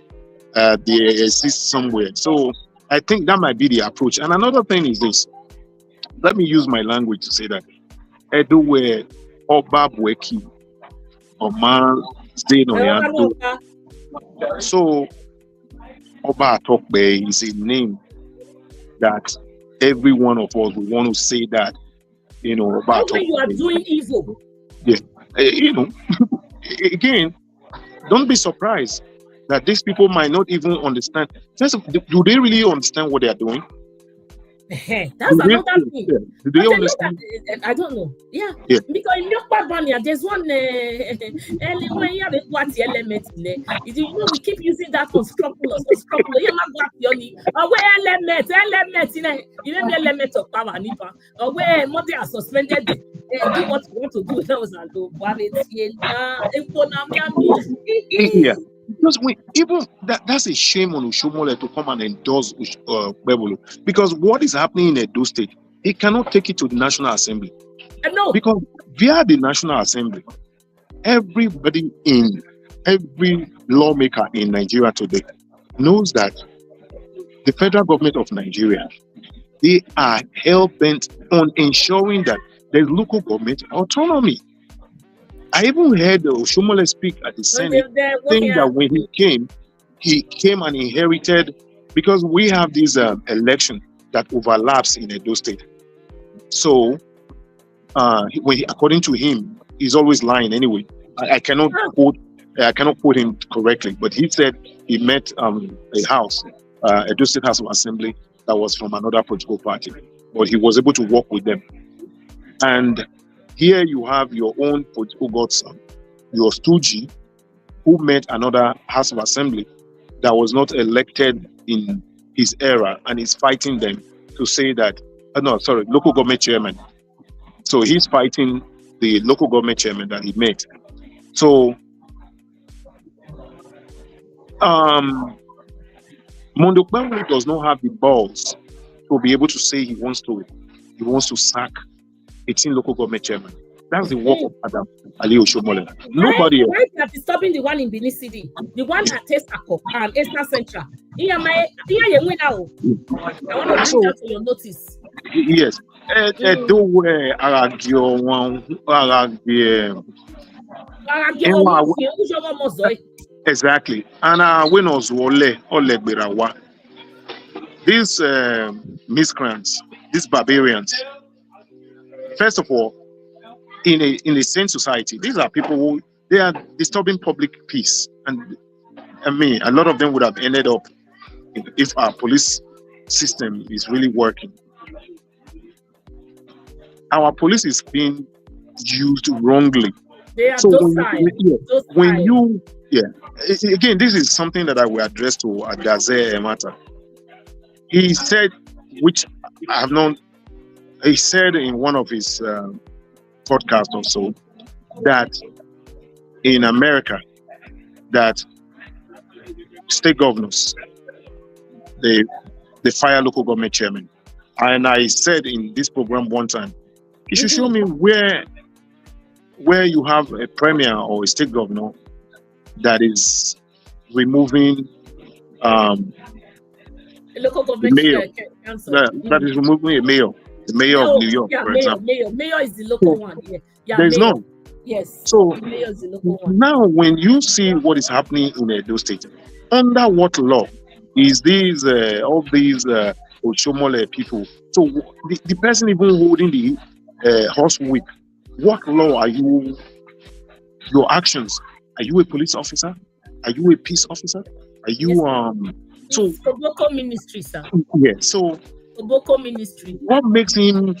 they exist somewhere. So I think that might be the approach. And another thing is this. Let me use my language to say that Eduwe Oba Bweki Oman Zeno. So Oba Atokbe is a name that every one of us would want to say that, you know, Oba Atokbe. You are doing evil. Yeah. You know, again, don't be surprised that these people might not even understand. First, do they really understand what they are doing? That's another thing. Yeah. Do they understand? I don't know. Yeah. Because in your there's one element in there. You know, we keep using that on scrupulous. Element of power, or where mother are suspended. Do what you want to do. That was yeah. Because that's a shame on Oshiomhole to come and endorse Okphebholo, because what is happening in Edo State, he cannot take it to the National Assembly. No. Because via the National Assembly, every lawmaker in Nigeria today knows that the federal government of Nigeria, they are hell-bent on ensuring that there's local government autonomy. I even heard Oshiomhole speak at the Senate, saying that when he came and inherited, because we have this election that overlaps in Edo State. So according to him, he's always lying anyway. I cannot quote him correctly, but he said he met a house, a State House of Assembly that was from another political party, but he was able to work with them. And here you have your own political godson, your stooge, who met another House of Assembly that was not elected in his era, and is fighting them to say that, local government chairman. So he's fighting the local government chairman that he met. So Mondo Okphebholo does not have the balls to be able to say he wants to sack 18 local government chairman. That's the work of Adam Ali Oshiomhole. Nobody else. Why they are disturbing the one in Benin City, the one at Tesako and Eastern Central? I want to bring that to your notice. Yes. Exactly. And when was Agbero, these miscreants, these barbarians, first of all, in a sane society, these are people who they are disturbing public peace, and I mean, a lot of them would have ended up if our police system is really working. Our police is being used wrongly. They are again, this is something that I will address to Adaze Emata. He said, which I have known, he said in one of his podcasts or so, that in America, that state governors, they fire local government chairmen. And I said in this program one time, you should show me where you have a premier or a state governor that is removing local government mayor, that is removing a mayor, the mayor of New York, for example. Mayor is the local one. There's mayor. none. Yes. So the mayor is the local one. Now, when you see what is happening in Edo State, under what law is these all these Oshiomhole people? So the person even holding the horse whip, what law are you? Your actions? Are you a police officer? Are you a peace officer? Are you So Okphebholo ministry, sir. Yeah. So Okphebholo ministry. What makes him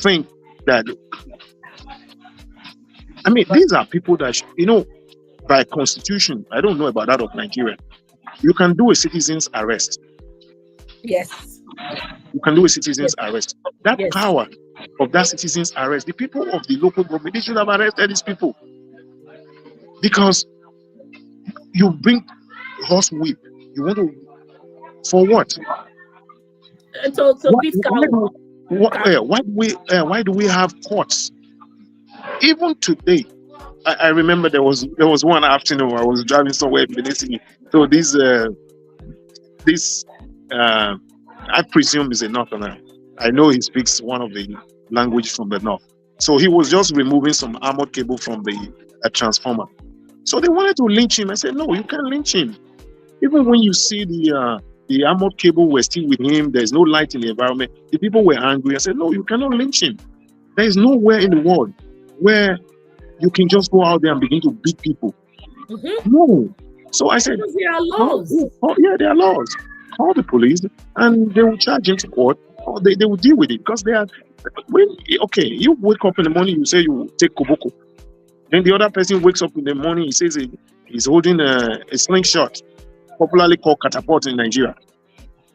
think that? I mean, these are people that by constitution. I don't know about that of Nigeria. You can do a citizen's arrest. Yes. You can do a citizen's arrest. That power of that citizen's arrest, the people of the local government, they should have arrested these people. Because you bring horse whip, you want to, for what? Why do we have courts? Even today, I remember there was one afternoon I was driving somewhere in Benin. So this I presume is a northerner. I know he speaks one of the language from the north. So he was just removing some armored cable from the transformer. So they wanted to lynch him. I said, no, you can't lynch him. Even when you see the armored cable were still with him, there's no light in the environment. The people were angry. I said, no, you cannot lynch him. There is nowhere in the world where you can just go out there and begin to beat people. Mm-hmm. No. So I said, there are laws. There are laws. Call the police and they will charge him to court, or they will deal with it, because they are. You wake up in the morning, you say you take koboko. Then the other person wakes up in the morning, he says he's holding a slingshot, popularly called catapult in Nigeria.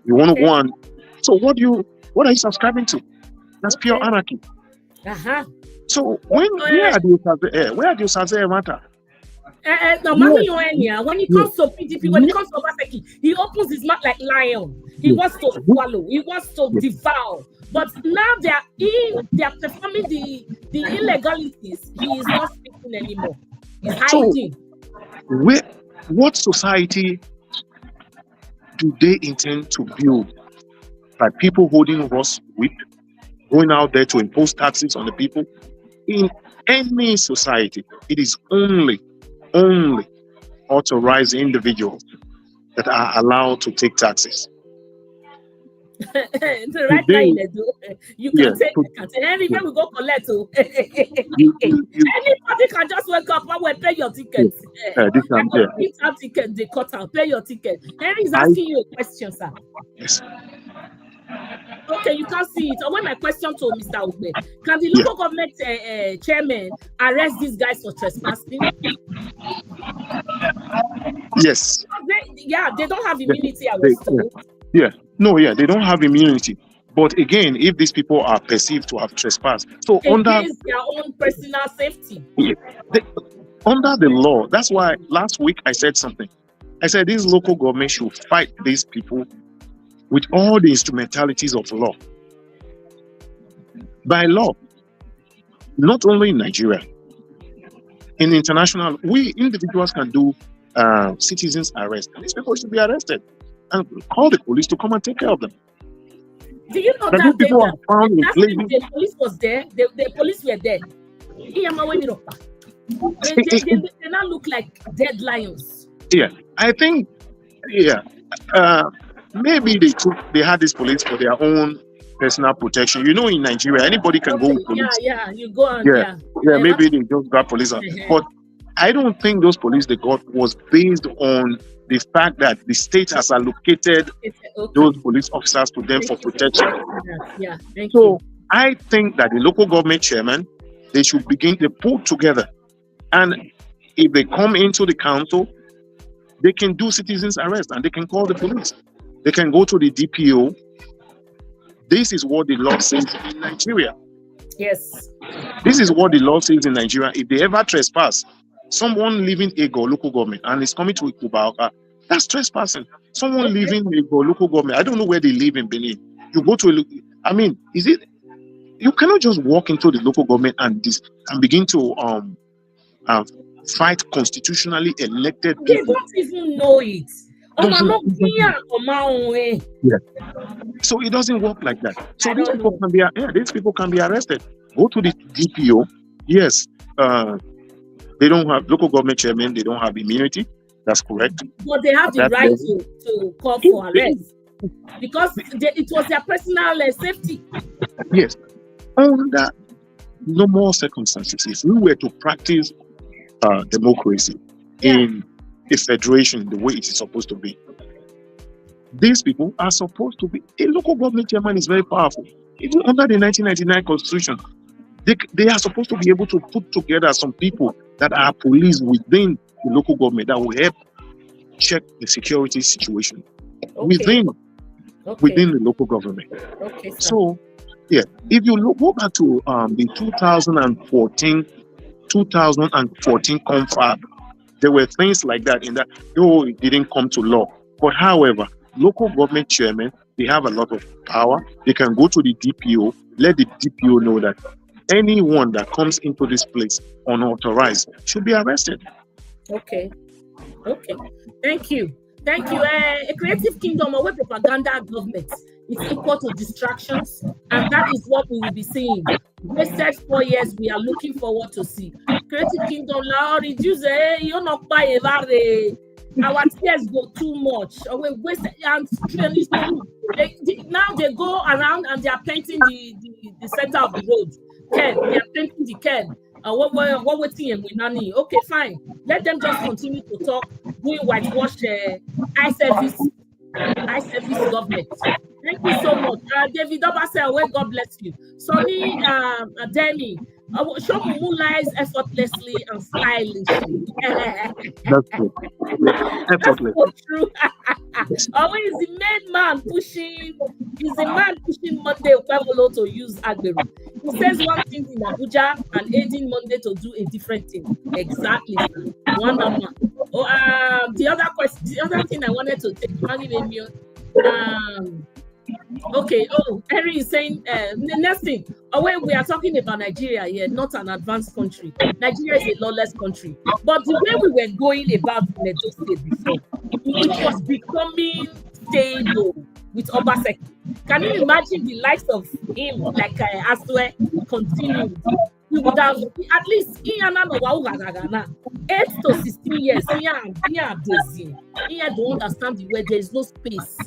You want to go on. So what are you subscribing to? That's pure anarchy. So where are the Saze matter? When it comes to PDP, when it comes to Obaseki, he opens his mouth like lion. He wants to swallow. He wants to devour. But now they are performing the illegalities. He is not speaking anymore. He's hiding. So, what society do they intend to build? By people holding horse whip, going out there to impose taxes on the people? In any society, it is only authorized individuals that are allowed to take taxes. Right now, you can take Henry, when we go collect. Anybody can just wake up and we pay your ticket. Print out ticket, they cut out, pay your ticket. Henry is asking you a question, sir. Yes. Okay, you can't see it. Or when my question to Mr. Ogbe, can the local government chairman arrest these guys for trespassing? Yes. They don't have immunity, I was told. They don't have immunity. But again, if these people are perceived to have trespassed, so under their own personal safety. Under the law, that's why last week I said something. I said this local government should fight these people with all the instrumentalities of law. By law, not only in Nigeria, in international, we individuals can do citizens arrest. And these people should be arrested and call the police to come and take care of them. Do you know that the police was there? The police were there. They now look like dead lions. Yeah, I think, maybe they had this police for their own personal protection. You know, in Nigeria, anybody can go with police. You go and maybe they just got police. But I don't think those police they got was based on the fact that the state has allocated those police officers to them for protection. So I think that the local government chairman, they should begin to put together, and if they come into the council, they can do citizens arrest and they can call the police. They can go to the DPO. This is what the law says in Nigeria. Yes. This is what the law says in Nigeria. If they ever trespass, someone leaving Ego local government and is coming to Okphebholo, that's trespassing. Someone leaving Ego local government, I don't know where they live in Benin. You go to you cannot just walk into the local government and begin to fight constitutionally elected people. They don't even know it. So it doesn't work like that. So these people can be arrested. Go to the DPO. Yes, they don't have local government chairman. They don't have immunity. That's correct. But they have the right to call for arrest because it was their personal safety. Yes. Under normal circumstances, if we were to practice democracy in a federation the way it is supposed to be, these people are supposed to be. A local government chairman is very powerful. Even under the 1999 constitution, they are supposed to be able to put together some people that are police within the local government that will help check the security situation within the local government. So, if you go back to the 2014 confab, there were things like that in that, though it didn't come to law. But however, local government chairmen, they have a lot of power. They can go to the DPO, let the DPO know that anyone that comes into this place unauthorized should be arrested. Okay. Thank you. A creative kingdom or propaganda government is equal to distractions, and that is what we will be seeing. Wasted 4 years, we are looking forward to see. Creative kingdom now reduce you're not buying our tears go too much. We wasted and now they go around and they are painting the center of the road. They are painting the curb. What waiting and we nanny? Okay, fine. Let them just continue to talk, doing whitewash eye service government. Thank you so much. David Obasel, God bless you. Sonny Demi, Oshiomhole lies effortlessly and stylishly. That's true. Effortless. That's so true. Always the main man pushing Monday Okphebholo to use Agbero. He says one thing in Abuja and aiding Monday to do a different thing. Exactly. One number. The other thing I wanted to take, okay. Henry is saying the next thing. When we are talking about Nigeria here, not an advanced country. Nigeria is a lawless country. But the way we were going about Meadow State before, it was becoming stable with Obaseki. Can you imagine the likes of him, like Aswe, continued? We would have at least 8 to 16 years. He don't understand the way there is no space.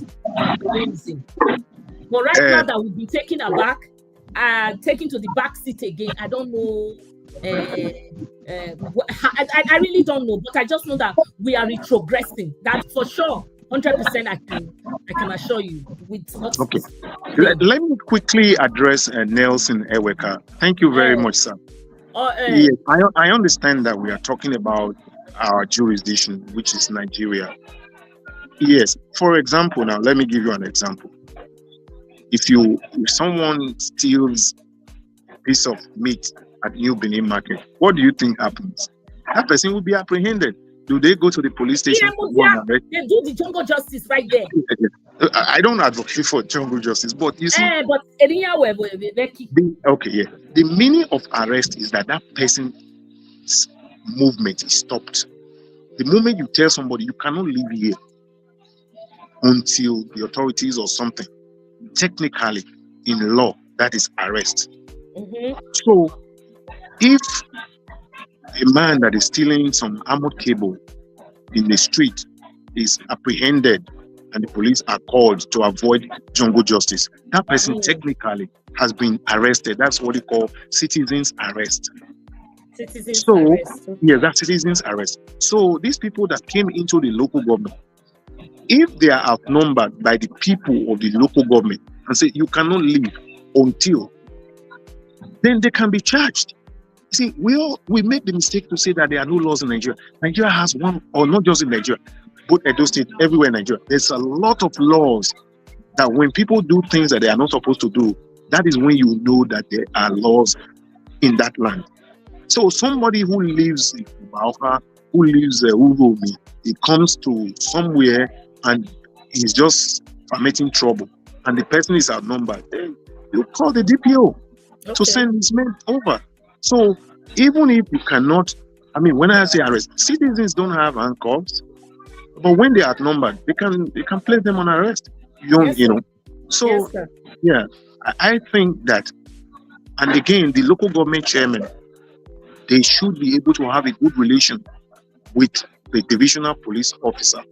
But right now that we've been taken aback and taken to the back seat again, I don't know. I really don't know, but I just know that we are retrogressing. That for sure, 100%. I can assure you. Okay. Let me quickly address Nelson Eweka. Thank you very much, sir. Yes, I understand that we are talking about our jurisdiction, which is Nigeria. Yes. For example, now let me give you an example. If someone steals a piece of meat at New Benin Market, what do you think happens? That person will be apprehended. Do they go to the police station? They do the jungle justice right there. I don't advocate for jungle justice, but you see, okay, yeah. The meaning of arrest is that person's movement is stopped. The moment you tell somebody you cannot live here until the authorities or something, technically in law, that is arrest. So if a man that is stealing some armored cable in the street is apprehended and the police are called to avoid jungle justice, that person technically has been arrested. That's what they call citizens arrest. Yeah, that's citizens arrest. So these people that came into the local government, if they are outnumbered by the people of the local government and say you cannot leave until, then they can be charged. See, we make the mistake to say that there are no laws in Nigeria. Nigeria has one, or not just in Nigeria, both Edo State, everywhere in Nigeria. There's a lot of laws that when people do things that they are not supposed to do, that is when you know that there are laws in that land. So somebody who lives in Ubaoka, who lives in Uromi, he comes to somewhere and he's just permitting trouble, and the person is outnumbered, then you call the DPO to send his men over. So even if you cannot, when I say arrest, citizens don't have handcuffs, but when they are outnumbered, they can place them on arrest. So yeah, I think that, and again, the local government chairman, they should be able to have a good relation with the divisional police officer.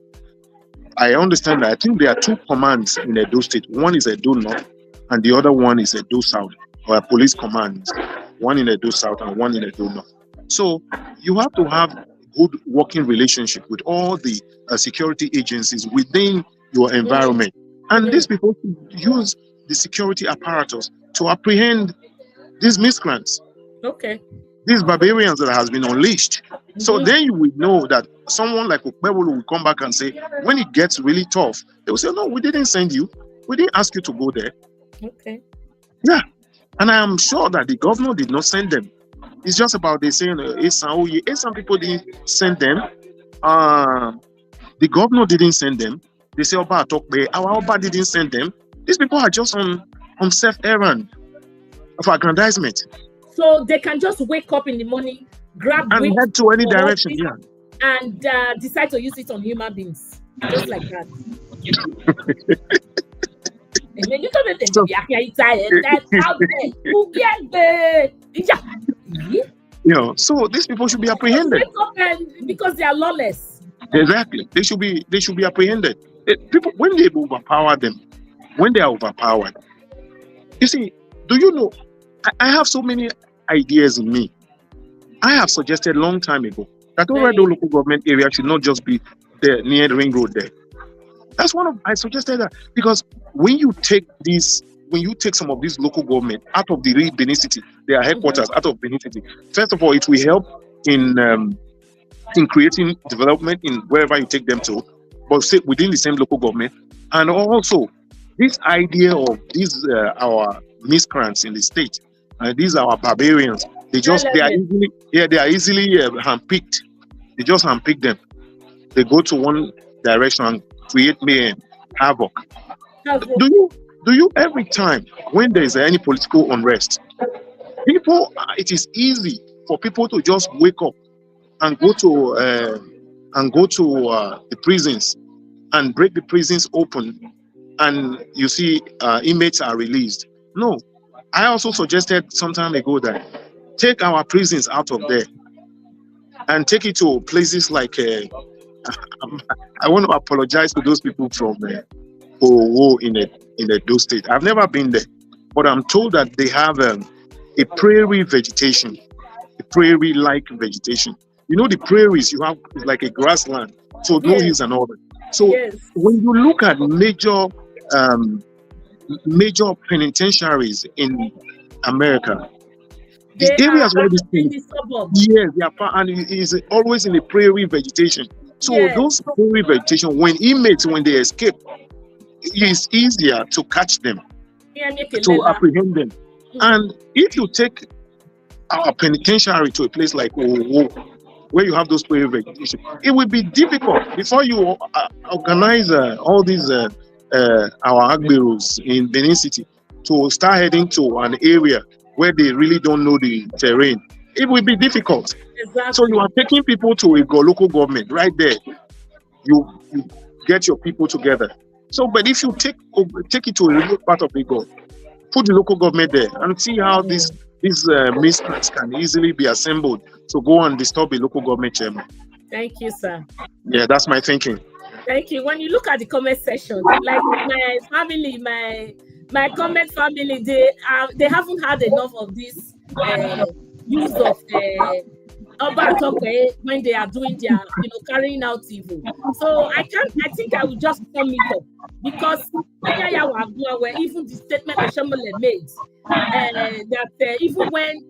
I understand that. I think there are two commands in Edo State. One is Edo North, and the other one is Edo South, or police commands. One in Edo South and one in Edo North. So you have to have good working relationship with all the security agencies within your environment. And these people use the security apparatus to apprehend these miscreants. These barbarians that has been unleashed. So then you will know that someone like Okphebholo will come back and say, when it gets really tough, they will say, no, we didn't send you. We didn't ask you to go there. Yeah. And I am sure that the governor did not send them. It's just about they saying, some people didn't send them. The governor didn't send them. They say, our Oba didn't send them. These people are just on self-errand of aggrandizement. So they can just wake up in the morning, grab and head to any direction, and decide to use it on human beings, just like that. So these people should be apprehended. Because they are lawless. Exactly. They should be apprehended. People, when they overpower them, when they are overpowered, you see, do you know, I have so many ideas in me. I have suggested a long time ago that the local government area should not just be there near the ring road there. That's I suggested that, because when you take some of these local government out of the Benin City, their headquarters out of Benin City, first of all, it will help in creating development in wherever you take them to, but say within the same local government. And also this idea of these our miscreants in the state, these are our barbarians. They are easily handpicked. They just handpick them. They go to one direction and create mayhem, havoc. Do you every time when there is any political unrest, it is easy for people to just wake up and go to the prisons and break the prisons open, and you see inmates are released. No, I also suggested some time ago that take our prisons out of there and take it to places like I want to apologize to those people from Okphebholo in those state. I've never been there, but I'm told that they have a prairie vegetation, a prairie-like vegetation. You know, the prairies you have is like a grassland, so no hills and all that. So when you look at major penitentiaries in America, the areas where this thing, yes, they are far, and it is always in the prairie vegetation. So those prairie vegetation, when inmates, when they escape, it is easier to catch them, to apprehend them. And if you take our penitentiary to a place like Okphebholo, where you have those prairie vegetation, it will be difficult before you organize all these our Agberos in Benin City to start heading to an area where they really don't know the terrain. It will be difficult. Exactly. So you are taking people to a local government right there. You get your people together. So, but if you take it to a remote part of Lagos, put the local government there and see how these miscreants can easily be assembled to go and disturb a local government chairman. Thank you, sir. Yeah, that's my thinking. Thank you. When you look at the comment section, like my family, my comment family, they haven't had enough of this use of when they are doing their, carrying out evil. So I think I will just sum it up, because even the statement Oshiomhole made, that even when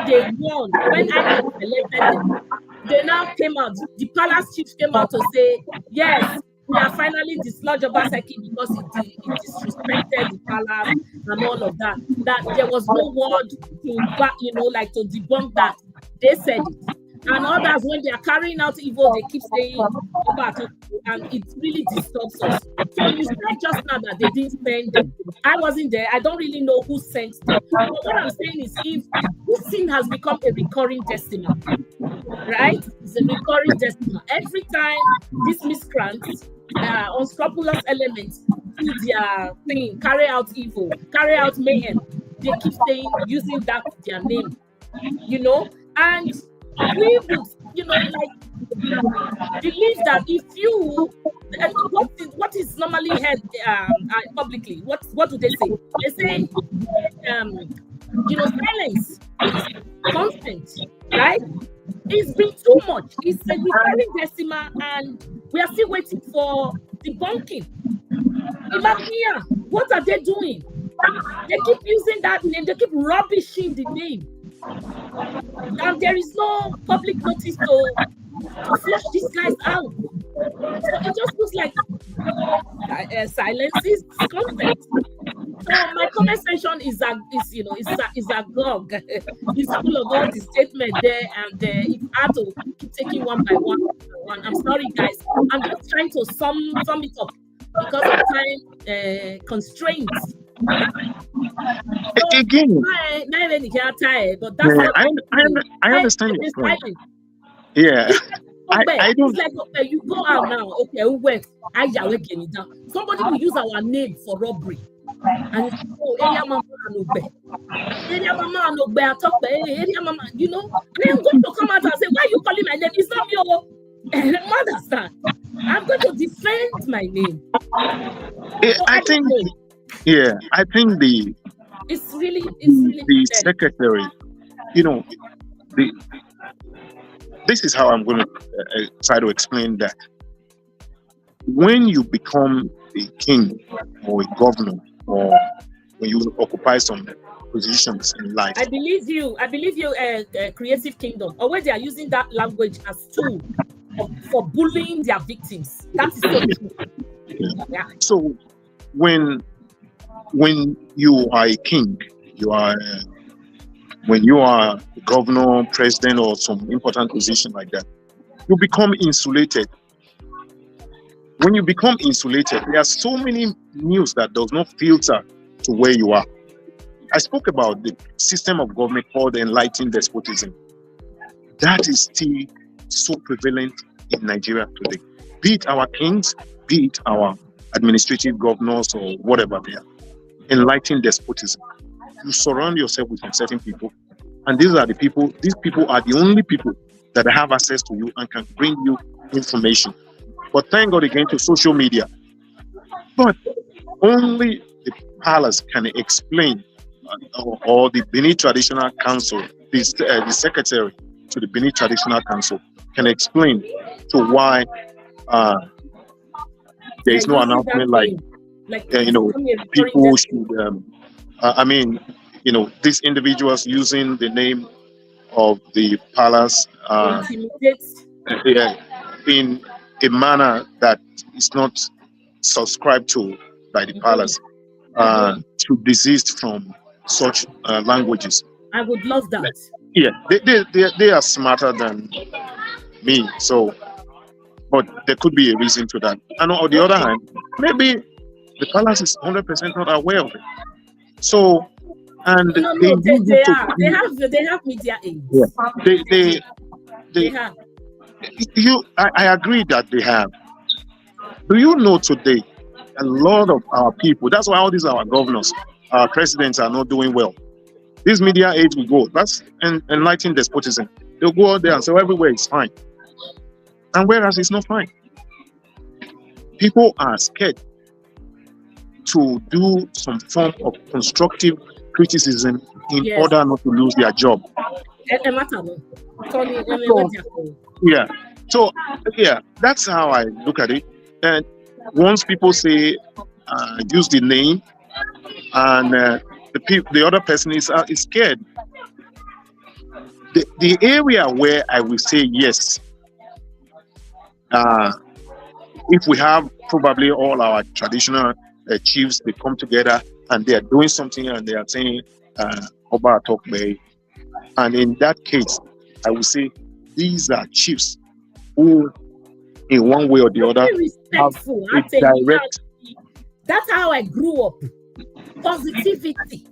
they won, when I elected them, they now came out, the palace chief came out to say, yes, we are finally dislodged Obaseki because it disrespected the palace and all of that. That there was no word to debunk that. They said it. And others, when they are carrying out evil, they keep saying about it, and it really disturbs us. So you said just now that they didn't send them. I wasn't there. I don't really know who sent them. But what I'm saying is, if this thing has become a recurring decimal, right? It's a recurring decimal. Every time these miscreants, unscrupulous elements do their thing, carry out evil, carry out mayhem, they keep saying, using that their name, and we would, believe that if you, what is normally heard publicly, what do they say? They say, silence is constant, right? It's been too much. It's a recurring decimal, and we are still waiting for debunking. What are they doing? They keep using that name. They keep rubbishing the name. And there is no public notice to flush these guys out. So it just looks like silence is content. So my comment section is a gog. It's full of all the statements there, and it's hard to keep taking one by one. I'm sorry, guys. I'm just trying to sum it up because of time constraints. So, again, but that's I understand your point. Yeah. I don't. It's like, okay, you go out now. Okay, who went? Somebody will use our name for robbery. And it's, area mama no be. Area mama no be. I talk area mama. And I'm going to come out and say, why are you calling my name? It's not me. Mother, son. I'm going to defend my name. So I think it's really the secretary. This is how I'm going to try to explain that. When you become a king or a governor, or when you occupy some positions in life, I believe you. Creative Kingdom, or where they are using that language as tool for bullying their victims. That is so true. Yeah. So when you are a king, when you are a governor, president, or some important position like that, you become insulated. When you become insulated, there are so many news that does not filter to where you are. I spoke about the system of government called enlightened despotism. That is still so prevalent in Nigeria today. Be it our kings, be it our administrative governors or whatever they are. Enlightened despotism. You surround yourself with certain people, and these people are the only people that have access to you and can bring you information. But thank God again to social media. But only the palace can explain, or the Benin Traditional Council, the secretary to the Benin Traditional Council can explain to why there is no announcement like people should, these individuals using the name of the palace in a manner that is not subscribed to by the palace, to desist from such languages. I would love that. Yeah, they are smarter than me, so, but there could be a reason to that. And on the other hand, maybe the palace is 100% not aware of it. So, and they have media aids. Yeah, they have. I agree that they have. Do you know today, a lot of our people, that's why all these our governors, our presidents are not doing well. This media age will go. That's enlightened despotism. They'll go out there and say everywhere is fine. And whereas it's not fine. People are scared to do some form of constructive criticism in order not to lose their job. So that's how I look at it. And once people say use the name, and the other person is scared. The area where I will say yes, if we have probably all our traditional chiefs, they come together and they are doing something and they are saying Oba Okphebholo, and in that case, I will say these are chiefs who, in one way or the other, have a direct. That's how I grew up. Positivity.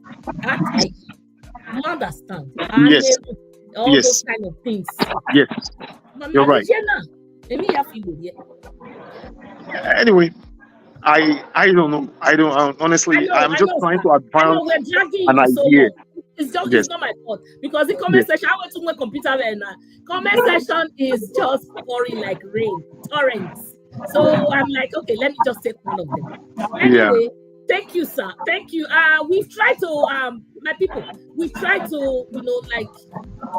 You understand? Yes. All those kind of things. Yes. You're right. Anyway, I don't know. Honestly, I'm just trying to advance an idea. It's not my fault, because the comment section, I went to my computer and comment section is just pouring like rain, torrents. So I'm like, okay, let me just take one of them. Anyway, thank you, sir. Thank you. We've tried to, my people, we've tried to,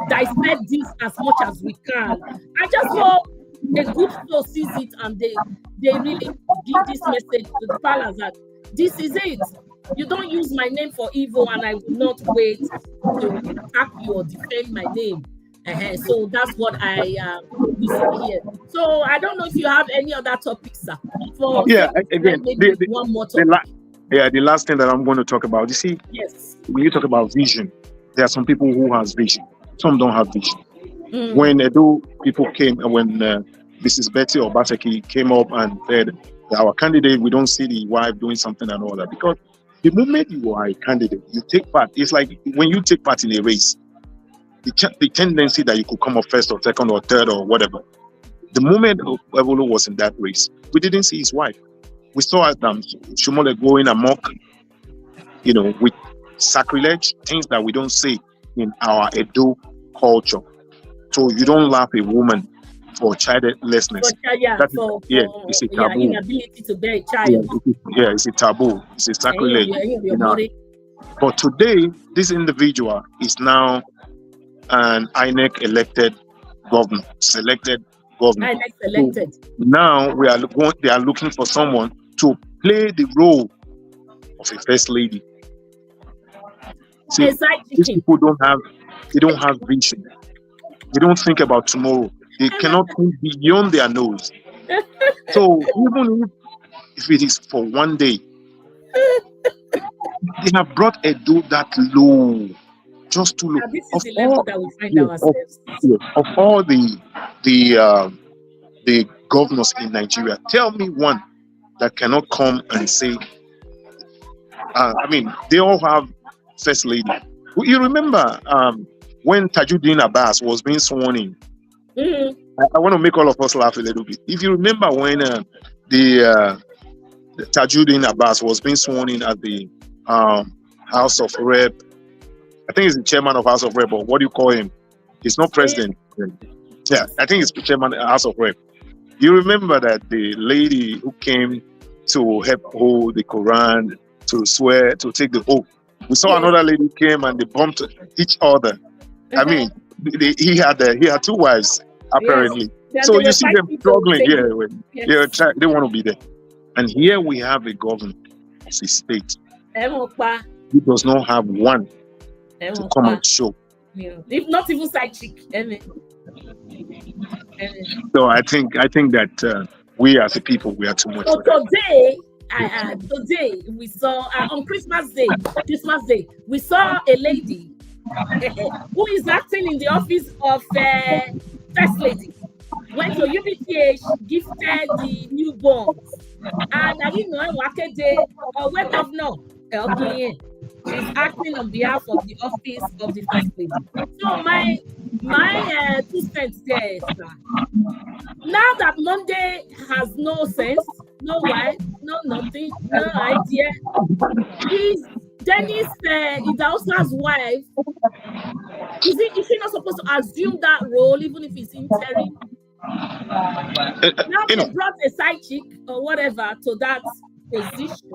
dissect this as much as we can. I just hope a good flow sees it and they really give this message to the palace that this is it. You don't use my name for evil, and I will not wait to attack you or defend my name. So that's what I see here. So I don't know if you have any other topics, sir. Again, one more topic. The last thing that I'm going to talk about. You see, when you talk about vision, there are some people who has vision. Some don't have vision. When Edo people came, and when Mrs. Betty Obaseki came up and said, our candidate, we don't see the wife doing something and all that, because the moment you are a candidate, you take part. It's like when you take part in a race, the tendency that you could come up first or second or third or whatever. The moment Okphebholo was in that race, we didn't see his wife. We saw Oshiomhole going amok, with sacrilege, things that we don't see in our Edo culture. So you don't love a woman for childlessness. It's a taboo. Inability to bear a child. It's a taboo. It's a sacrilege. But today, this individual is now an INEC elected governor, selected governor. INEC selected. So now they are looking for someone to play the role of a first lady. See, these people don't have vision. They don't think about tomorrow. They cannot think beyond their nose. So even if it is for one day, they have brought Edo that low, just too low. This is the level that we find ourselves. Of all the governors in Nigeria, tell me one that cannot come and say. They all have first lady. You remember when Tajuddin Abbas was being sworn in? I want to make all of us laugh a little bit. If you remember when the Tajuddin Abbas was being sworn in at the House of Rep, I think he's the chairman of House of Rep, or what do you call him? He's not president. Yeah, I think he's the chairman of House of Rep. You remember that the lady who came to help hold the Quran, to swear, to take the oath. We saw another lady came and they bumped each other. I mean, he had 2 wives apparently. So you see them struggling. They want to be there. And here we have a governor of a state who does not have one to come and show. If not even side chick. So I think that we as a people, we are too much. So today we saw on Christmas Day, we saw a lady who is acting in the office of First Lady. Went to UBTH, gifted the newborns, and I didn't know where governor she's acting on behalf of the office of the First Lady. So my 2 cents there, sir. Now that Monday has no sense, no wife, no nothing, no idea. Is Dennis Idausa's wife? Is she not supposed to assume that role even if it's interim? Now they brought a side chick or whatever to that position.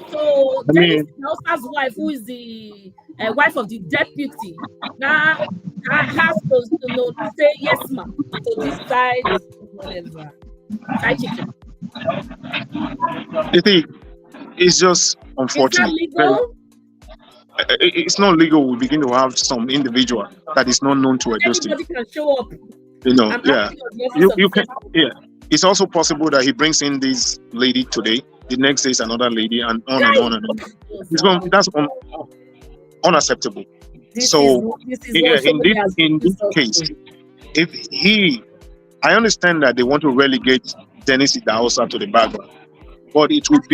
So Dennis Idausa's wife, who is the wife of the deputy, now has to say yes, ma'am, to this side, whatever. Side chicken. You think it's just unfortunate. Is that legal? It's not legal. We begin to have some individual that is not known to a justice. Everybody can show up. You can. Yeah, it's also possible that he brings in this lady today. The next day is another lady, and on and on and on. That's unacceptable. This is in this case, I understand that they want to relegate Dennis Idausa to the background, but it would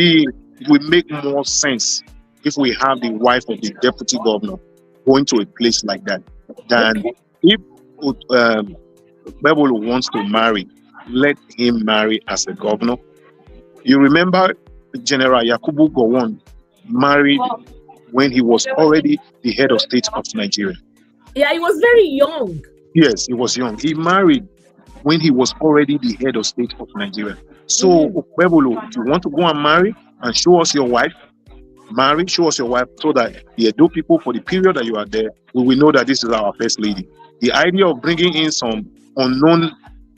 make more sense if we have the wife of the deputy governor going to a place like that than if Okphebholo wants to marry, let him marry as a governor. You remember General Yakubu Gowon married when he was already the head of state of Nigeria. Yeah, he was very young. Yes, he was young. He married when he was already the head of state of Nigeria. So, Okphebholo, if you want to go and marry and show us your wife, show us your wife so that the Edo people, for the period that you are there, we will know that this is our first lady. The idea of bringing in some unknown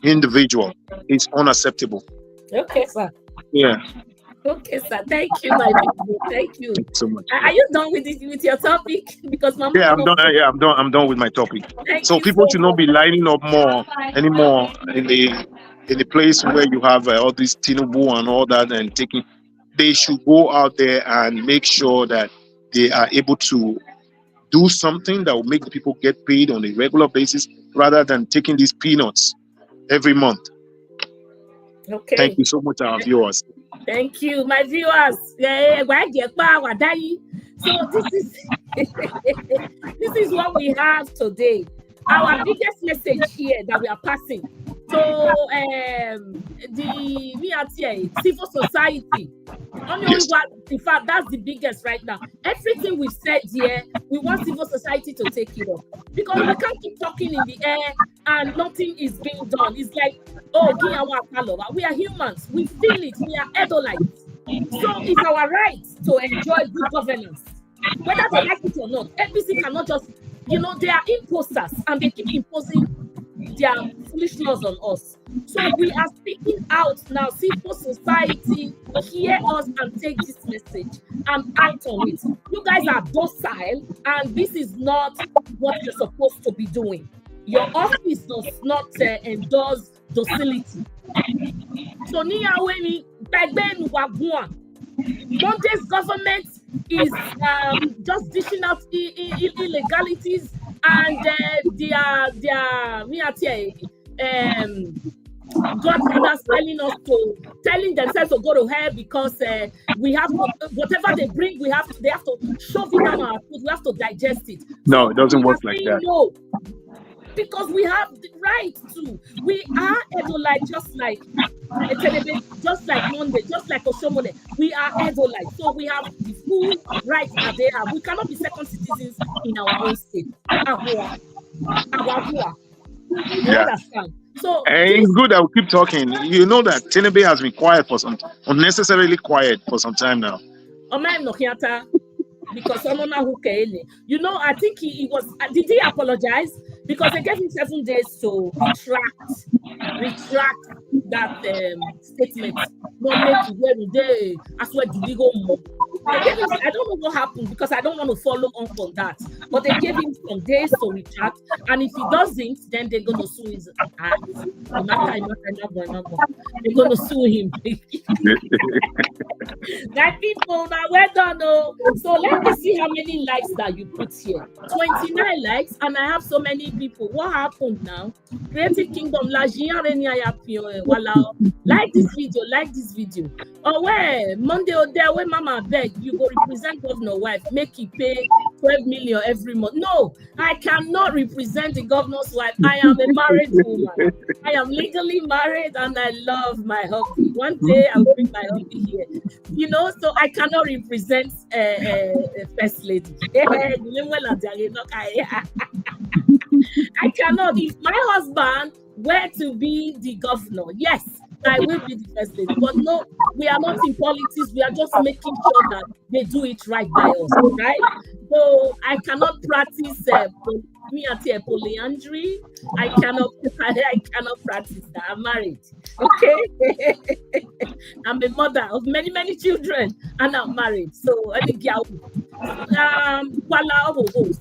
individual is unacceptable. Okay, sir. Yeah. Okay, sir. Thank you, my people. Thank you. Thank you so much. Are you done with your topic? Because I'm done. I'm done with my topic. So people should not be lining up anymore in the place where you have all this Tinubu and all that and taking. They should go out there and make sure that they are able to do something that will make the people get paid on a regular basis rather than taking these peanuts every month. Okay. Thank you so much, our viewers. Thank you, my viewers. So this is what we have today. Our biggest message here that we are passing to the civil society. In fact, that's the biggest right now. Everything we've said here, we want civil society to take it up. Because we can't keep talking in the air and nothing is being done. It's like, we are humans. We feel it. We are Edolites. So it's our right to enjoy good governance. Whether they like it or not, FBC cannot just, they are imposters and they keep imposing their foolish laws on us. So we are speaking out now. Civil society, hear us and take this message and act on it. You guys are docile and this is not what you're supposed to be doing. Your office does not endorse docility. So Monday's government is just dishing out illegalities and godfathers telling themselves to go to hell because we have whatever they bring, they have to shove it down our food. We have to digest it. No, it doesn't work like that. No, because we have the right to. We are Edolite, just like Monday, just like Oshiomhole. We are Edolite, so we have the full rights that they have. We cannot be second citizens in our own state. You understand? So and it's good that we keep talking. You know that Tinubu has been quiet for some unnecessarily quiet for some time now. Because someone who came, you know, I think he was. Did he apologize? Because they gave him 7 days to retract that statement. Not make it where they. I swear, do we go more? They gave him. I don't know what happened because I don't want to follow up on that. But they gave him some days to retract, and if he doesn't, then they're gonna sue his ass. They're gonna sue him. That people now well done. So let me see how many likes that you put here. 29 likes, and I have so many people. What happened now? Creative Kingdom, like this video. Oh, where Monday or there, where Mama beg you go represent governor wife, make he pay 12 million every month. No, I cannot represent the governor's wife. I am a married woman. I am legally married, and I love my hubby. One day I'll bring my hubby here. You know, so I cannot represent first lady. I cannot. If my husband were to be the governor, yes, I will be the first lady. But no, we are not in politics. We are just making sure that they do it right by us, right? So I cannot practice polyandry. I cannot practice that. I'm married. Okay. I'm a mother of many, many children, and I'm married. So I think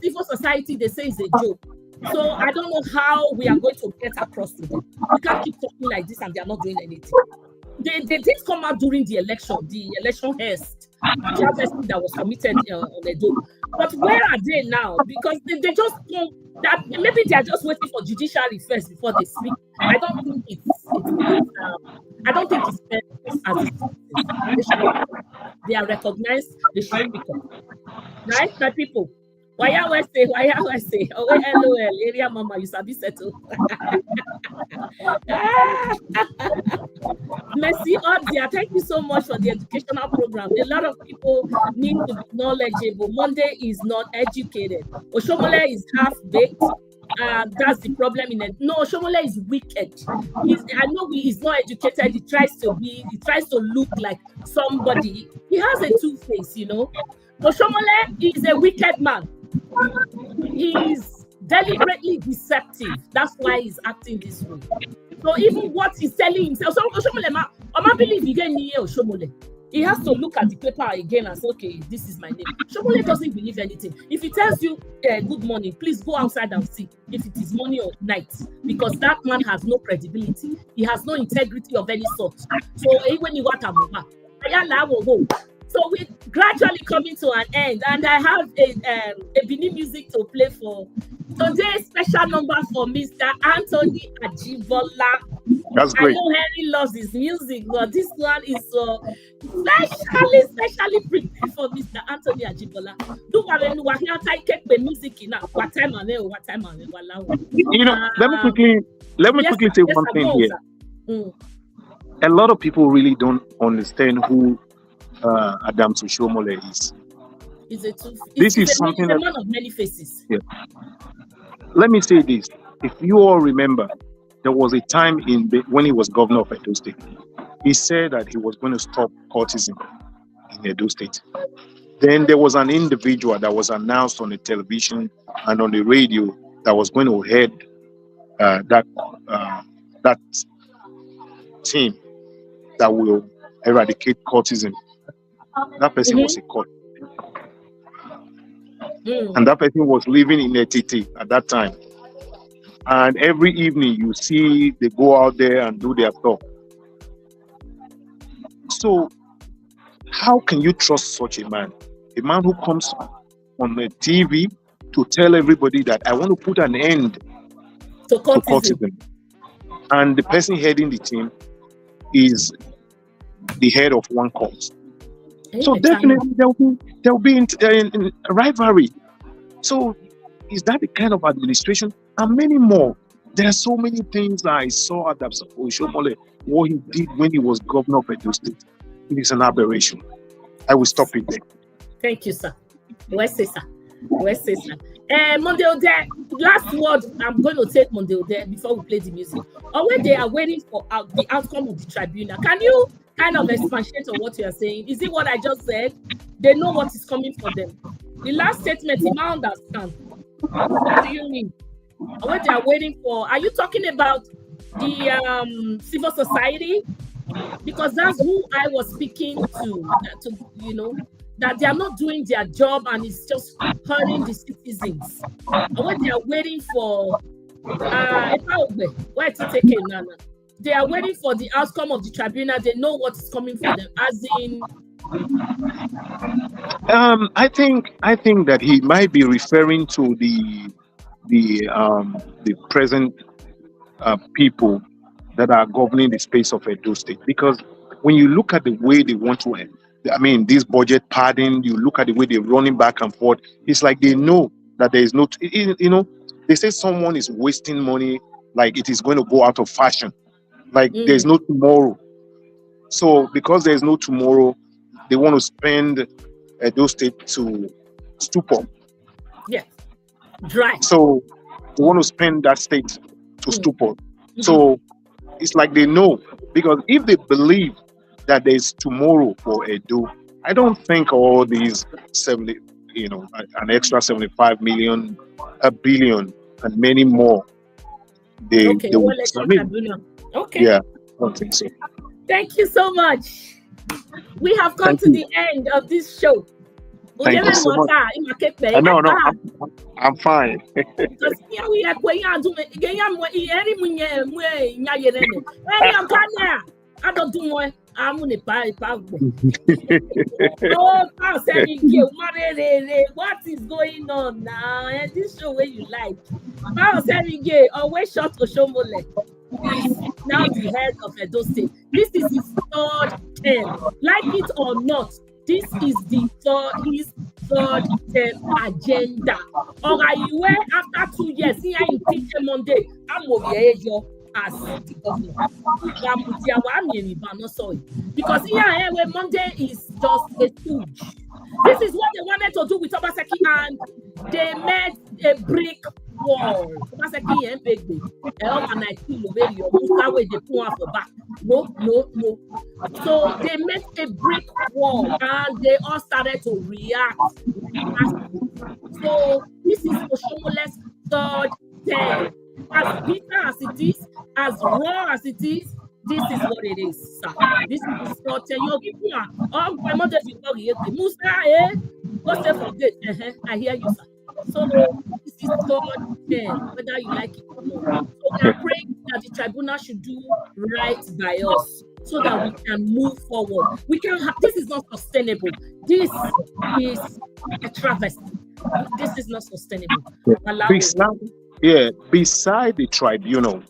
civil society, they say it's a joke. So I don't know how we are going to get across to them. We can't keep talking like this and they are not doing anything. They did come out during the election haste, that was committed on Edo. But where are they now? Because they just don't. That maybe they are just waiting for judiciary first before they speak. I don't think it's fair as they are recognized. They should speak up, right, my people? Why I say? Oh, LOL, area mama, you sabi settle. Merci, Odia. Thank you so much for the educational program. A lot of people need to be knowledgeable. Monday is not educated. Oshiomhole is half-baked. That's the problem in it. No, Oshiomhole is wicked. I know he's not educated. He tries to look like somebody. He has a two-face, you know. Oshiomhole is a wicked man. He's deliberately deceptive. That's why he's acting this way. So even what he's telling himself, so Oshiomhole, I believe he didn't hear Oshiomhole. He has to look at the paper again and say, okay, this is my name. Oshiomhole doesn't believe anything. If he tells you good morning, please go outside and see if it is morning or night, because that man has no credibility. He has no integrity of any sort. So even so we're gradually coming to an end, and I have a Benin music to play for today's special number for Mr. Anthony Agbero. That's great. I know Henry loves his music, but this one is so specially prepared for Mr. Anthony Agbero. You know, let me quickly say one thing here. A lot of people really don't understand who Adams Oshiomhole is. This is something that, a man of many faces. Yeah. Let me say this. If you all remember, there was a time when he was governor of Edo State. He said that he was going to stop cultism in Edo State. Then there was an individual that was announced on the television and on the radio that was going to head that team that will eradicate cultism. That person was a court. And that person was living in ATT at that time. And every evening you see they go out there and do their stuff. So how can you trust such a man? A man who comes on the TV to tell everybody that I want to put an end to cultism. And the person heading the team is the head of one cult. So definitely there'll be in rivalry. So is that the kind of administration? And many more. There are so many things that I saw at Oshiomhole, what he did when he was governor of Edo State. It is an aberration. I will stop it there. Thank you, sir. Monday Ode, last word, I'm going to take Monday Ode before we play the music. Or when they are waiting for the outcome of the tribunal, can you kind of expatiate on what you are saying? Is it what I just said? They know what is coming for them. The last statement, you might understand. What do you mean? Or when they are waiting for, are you talking about the civil society? Because that's who I was speaking to, you know, that they are not doing their job and it's just hurting the citizens. And when they are waiting for they are waiting for the outcome of the tribunal, they know what is coming for them. As in, I think that he might be referring to the present people that are governing the space of Edo State, because when you look at the way they want to end, I mean, this budget padding, you look at the way they're running back and forth, it's like they know that there is no, you know, they say someone is wasting money like it is going to go out of fashion, like there's no tomorrow. So because there's no tomorrow, they want to spend Edo State to stupor. Yeah, dry. So they want to spend that state to stupor. So it's like they know, because if they believe that there's tomorrow for Edo, I don't think all these 70, you know, an extra 75 million, a billion, and many more. They would submit. Okay. Yeah, I don't think so. Thank you so much. We have come to the end of this show. Thank you so much. No, I'm fine. Because here we are going on to I don't do more. I'm going to buy what is going on now? And this show where you like. Always shot Oshiomhole is now the head of Edo State. This is his third term. Like it or not, this is his third term agenda. Or are you where after 2 years, here in teacher Monday, I'm over here as the governor. Because here where Monday is just a stooge. This is what they wanted to do with Obaseki, and they made a brick wall. Obaseki and baby, no. So they made a brick wall, and they all started to react. So this is Oshiomhole's third term. As bitter as it is, as raw as it is, this is what it is, sir. This is the third term. Oh, my mother is Musa, what's that for this? I hear you, sir. So this is third term, whether you like it or not. So we are praying that the tribunal should do right by us, so that we can move forward. We can have, this is not sustainable. This is a travesty. This is not sustainable. Beside the tribunal,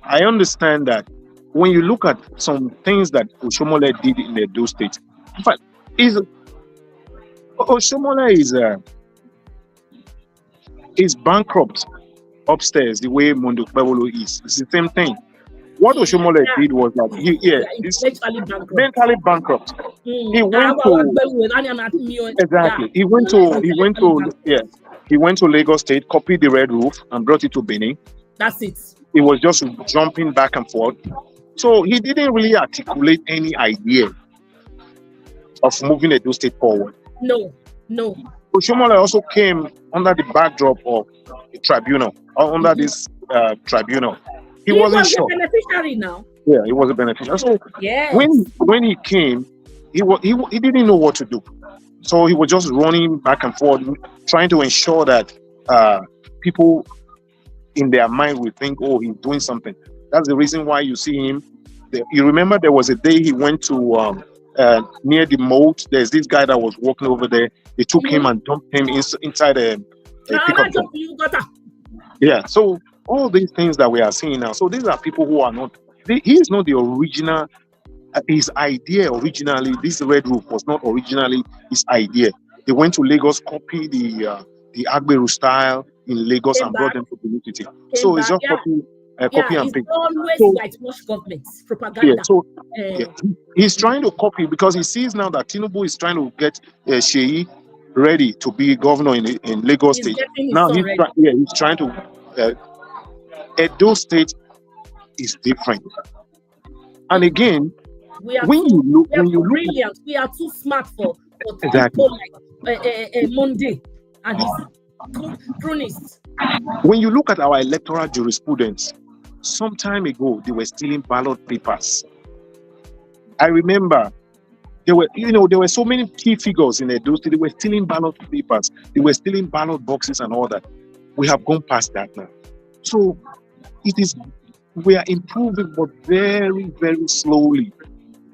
I understand that when you look at some things that Oshiomhole did in the Edo State, in fact, Oshiomhole is bankrupt upstairs the way Okphebholo is. It's the same thing. What Oshiomhole did was that he's mentally bankrupt. He went to He went to Lagos State, copied the red roof, and brought it to Benin. That's it. He was just jumping back and forth. So he didn't really articulate any idea of moving Edo State forward. No. Oshiomhole also came under the backdrop of the tribunal, or under this tribunal. He wasn't sure. He was a beneficiary now. Yeah, he was a beneficiary. So when he came, he didn't know what to do. So he was just running back and forth, trying to ensure that people in their mind will think, oh, he's doing something. That's the reason why you see him. You remember there was a day he went to near the moat. There's this guy that was walking over there. They took him and dumped him inside a pickup truck. Yeah, so all these things that we are seeing now. So these are people who are not, he is not the original. His idea originally, this red roof was not originally his idea. They went to Lagos, copied the Agbero style in Lagos and brought them to Benin. So it's just copy and paste. Always whitewash governments, propaganda. He's trying to copy because he sees now that Tinubu is trying to get Sheyi ready to be governor in Lagos State. Now he's trying to. Edo State is different. And again, when you look, brilliant. We are too smart for people like Monday and his cronies. When you look at our electoral jurisprudence, some time ago they were stealing ballot papers. I remember there were so many key figures in Edo State. They were stealing ballot papers. They were stealing ballot boxes and all that. We have gone past that now. So we are improving, but very, very slowly.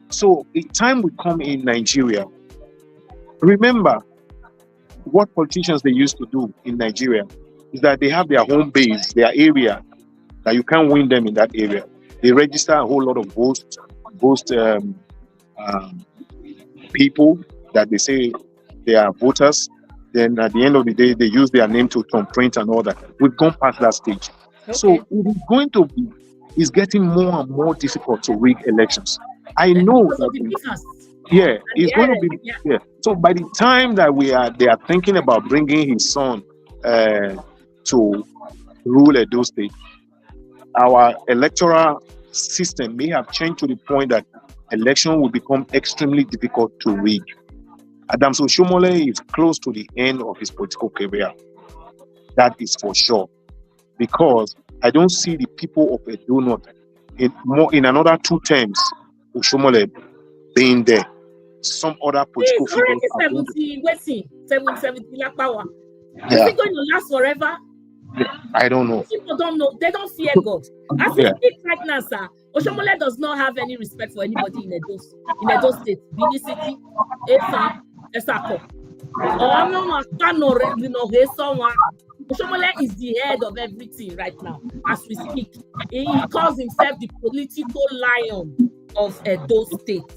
So the time we come in Nigeria, remember what politicians they used to do in Nigeria is that they have their home base, their area, that you can't win them in that area. They register a whole lot of ghost people that they say they are voters. Then at the end of the day, they use their name to print and all that. We've gone past that stage. Okay. So it is going to be, it's getting more and more difficult to rig elections. I know that. It's going to be. So by the time that they are thinking about bringing his son to rule Edo State, our electoral system may have changed to the point that election will become extremely difficult to rig. Adams Oshiomhole is close to the end of his political career. That is for sure. Because I don't see the people of Edo North in another 2 terms, Oshiomhole being there. Some other political figures. 70 lakh power. Is it going to last forever? I don't know. People don't know. They don't fear God. As we speak right now, sir, Oshiomhole does not have any respect for anybody in Edo State, Benin City, Efa, Esako. Oshiomhole is the head of everything right now, as we speak. He calls himself the political lion of Edo State.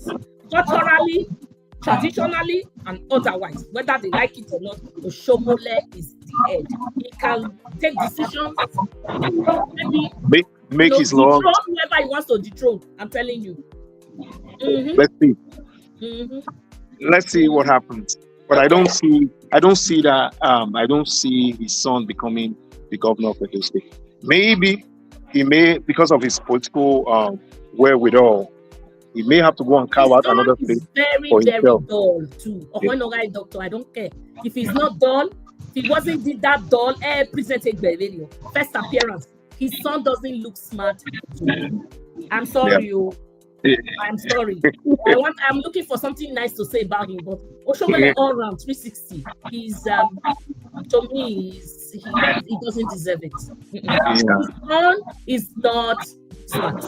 Culturally, traditionally, and otherwise, whether they like it or not, Oshiomhole is the head. He can take decisions, maybe make his law. Whoever he wants to dethrone, I'm telling you. Mm-hmm. Let's see. Mm-hmm. Let's see what happens. But I don't see that. I don't see his son becoming the governor of Edo State. Maybe he may, because of his political wherewithal, he may have to go and carve out another place for himself. Very dull too. Doctor, I don't care. If he's not dull, if he wasn't that dull, presented by video. First appearance, his son doesn't look smart. I'm sorry, I'm sorry. I'm looking for something nice to say about him, but Oshiomhole all round 360. He's to me, he doesn't deserve it. His son is not smart.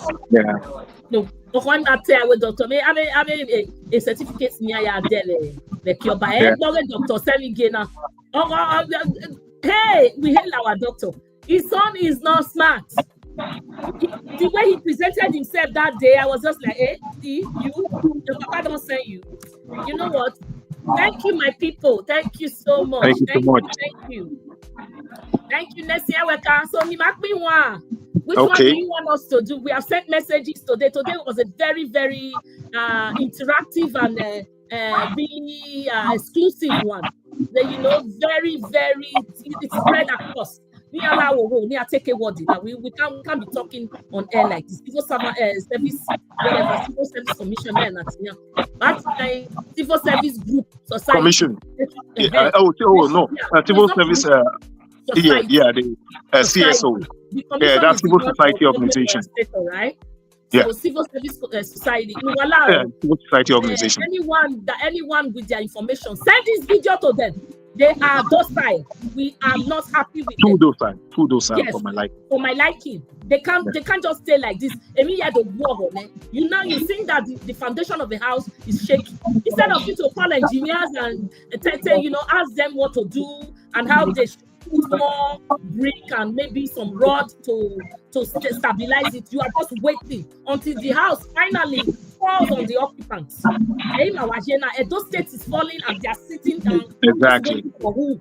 No. One I tell you, Doctor, I mean, a certificate near your the cure by Doctor Semigena. Hey, we hail our doctor. His son is not smart. The way he presented himself that day, I was just like, your papa don't send you. You know what? Thank you, my people. Thank you so much. Thank you so much. Thank you. Thank you, Nessia Weka. So, which one do you want us to do? We have sent messages today. Today was a very, very interactive and really exclusive one. Very, very, it's spread across. We take a word now. We can't be talking on air like this. Civil service, whatever, civil service commission, that's a civil service group society. Commission. Civil service. The CSO. That's civil society organization. Right? Yeah. So civil service society. Civil society organization. Anyone with their information, send this video to them. They are docile. We are not happy with them. Too docile for my liking. For my liking. They can't just stay like this. You think that the foundation of the house is shaky. Instead of you to call engineers and ask them what to do and how they should put more brick and maybe some rod to stabilize it. You are just waiting until the house finally falls on the occupants. Edo State is falling and they are sitting down. Exactly. For who?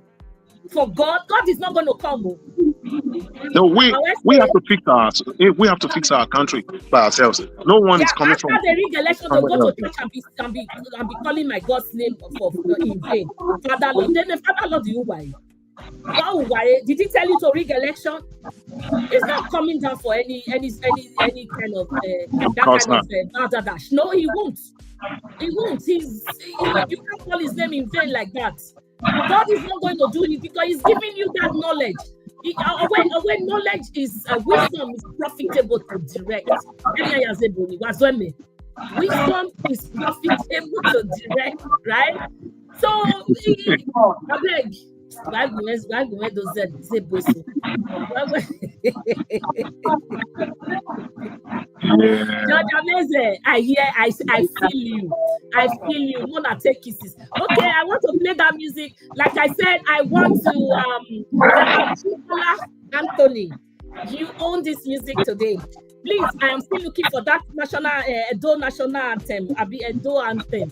For God. God is not going to come. No, we have to fix our country by ourselves. No one is coming after from. the rig election, they'll go to church and be calling my God's name for in vain. Father Lord, then the Father Lord, you why? Did he tell you to rig election? It's not coming down for any kind of dash. No, he won't. He won't. You can't call his name in vain like that. God is not going to do it because he's giving you that knowledge. When knowledge is wisdom is profitable to direct. Wisdom is profitable to direct, right? So I beg. I feel you. Mona take kisses. Okay, I want to play that music. Like I said, I want to Anthony, you own this music today. Please, I am still looking for that national national anthem. Abi Edo anthem.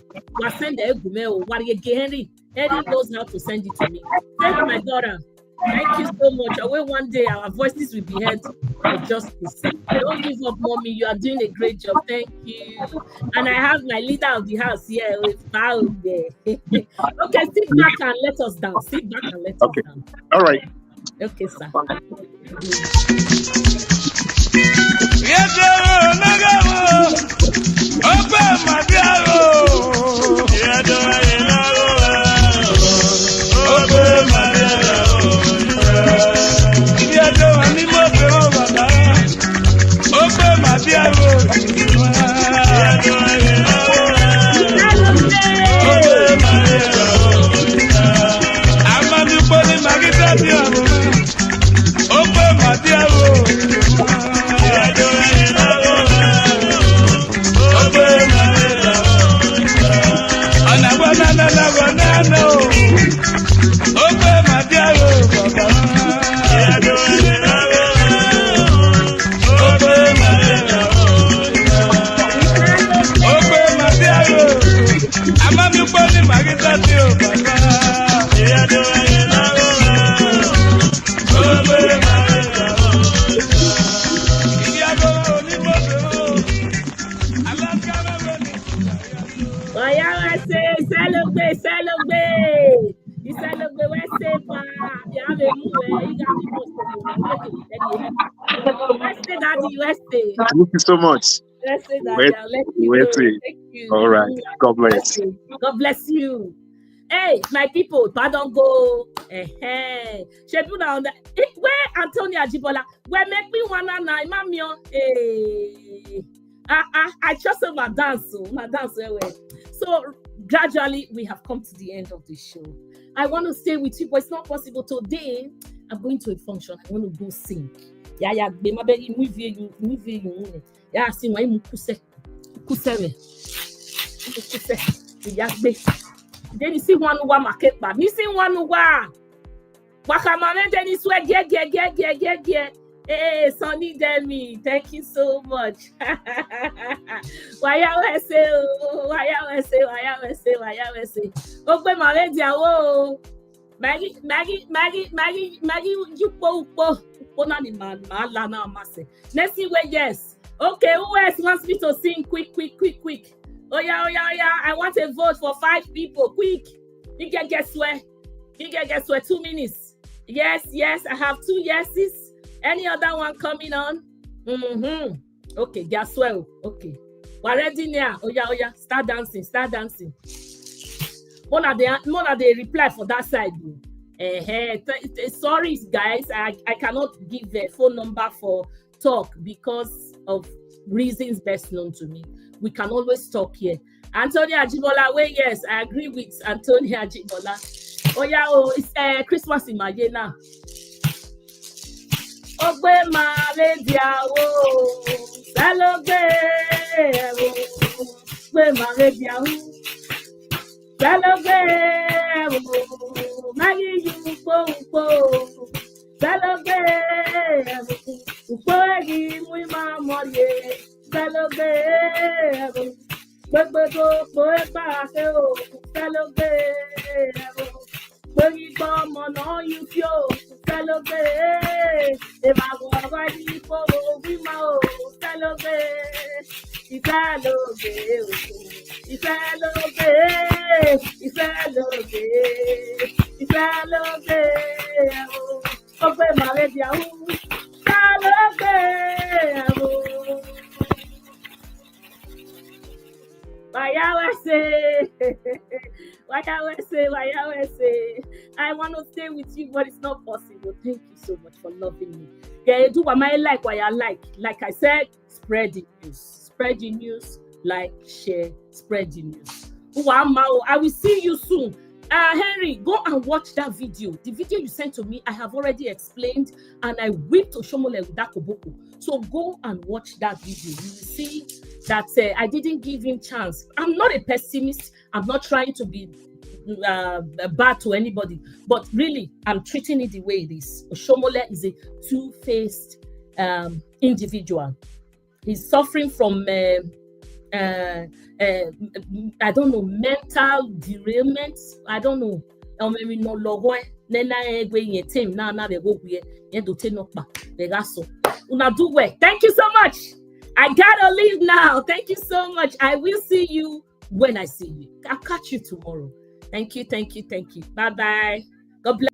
Send Henry. Henry knows how to send it to me. Thank you, my daughter. Thank you so much. I will one day our voices will be heard for justice. Don't give up, mommy. You are doing a great job. Thank you. And I have my leader of the house here with Bao there. Okay, sit back and let us down. Sit back and let us down. All right. Okay, sir. Thank you so much. Thank you. All right. God bless. God bless you. Hey, my people, pardon go. Where Antonia Jibola? Where make me wanna na mamio? I just saw my dance. So gradually we have come to the end of the show. I want to stay with you, but it's not possible today. I'm going to a function. I want to go sing. Yeah, be my baby movie. Yeah, sing my mukuse. Then you see one who market bar. You see one who Wakamame then you swear get. Hey, Sonny Demi, thank you so much. Why I say? Okay, my lady, Maggie, you po na the man, lana mase. Let's see where yes. Okay, who else wants me to sing quick? Oh yeah. I want a vote for 5 people. Quick. You can guess where? 2 minutes. Yes. I have 2 yeses. Any other one coming on? Okay, guess well. Okay. We're ready now. Oh yeah. Start dancing. One of the reply for that side. Sorry, guys. I cannot give a phone number for talk because of reasons best known to me. We can always talk here. Antonia Ajibola, yes, I agree with Antonia Ajibola. Oh yeah, it's Christmas in my year now. Ogbe ma redia wo, celebrate wo. Ogbe ma redia wo, celebrate wo. Magi you po, celebrate wo. Upo egi mui ma morie, celebrate wo. Gbogbo po epa se o, celebrate wo. Gbogbo ọmọ náà you fio, celebrate. If I go ready for we mo celebrate. I want to stay with you, but it's not possible. Thank you so much for loving me. Yeah, do what I like, what I like. Like I said, spread the news. Spread the news, like, share, spread the news. I will see you soon. Henry, go and watch that video. The video you sent to me, I have already explained, and I whipped Oshiomhole with that koboko. So go and watch that video. You will see that I didn't give him chance. I'm not a pessimist. I'm not trying to be bad to anybody, but really, I'm treating it the way it is. Oshiomhole is a two-faced individual. He's suffering from I don't know, mental derailment. I don't know. Do well. Thank you so much. I gotta leave now. Thank you so much. I will see you when I see you. I'll catch you tomorrow. Thank you. Bye bye. God bless.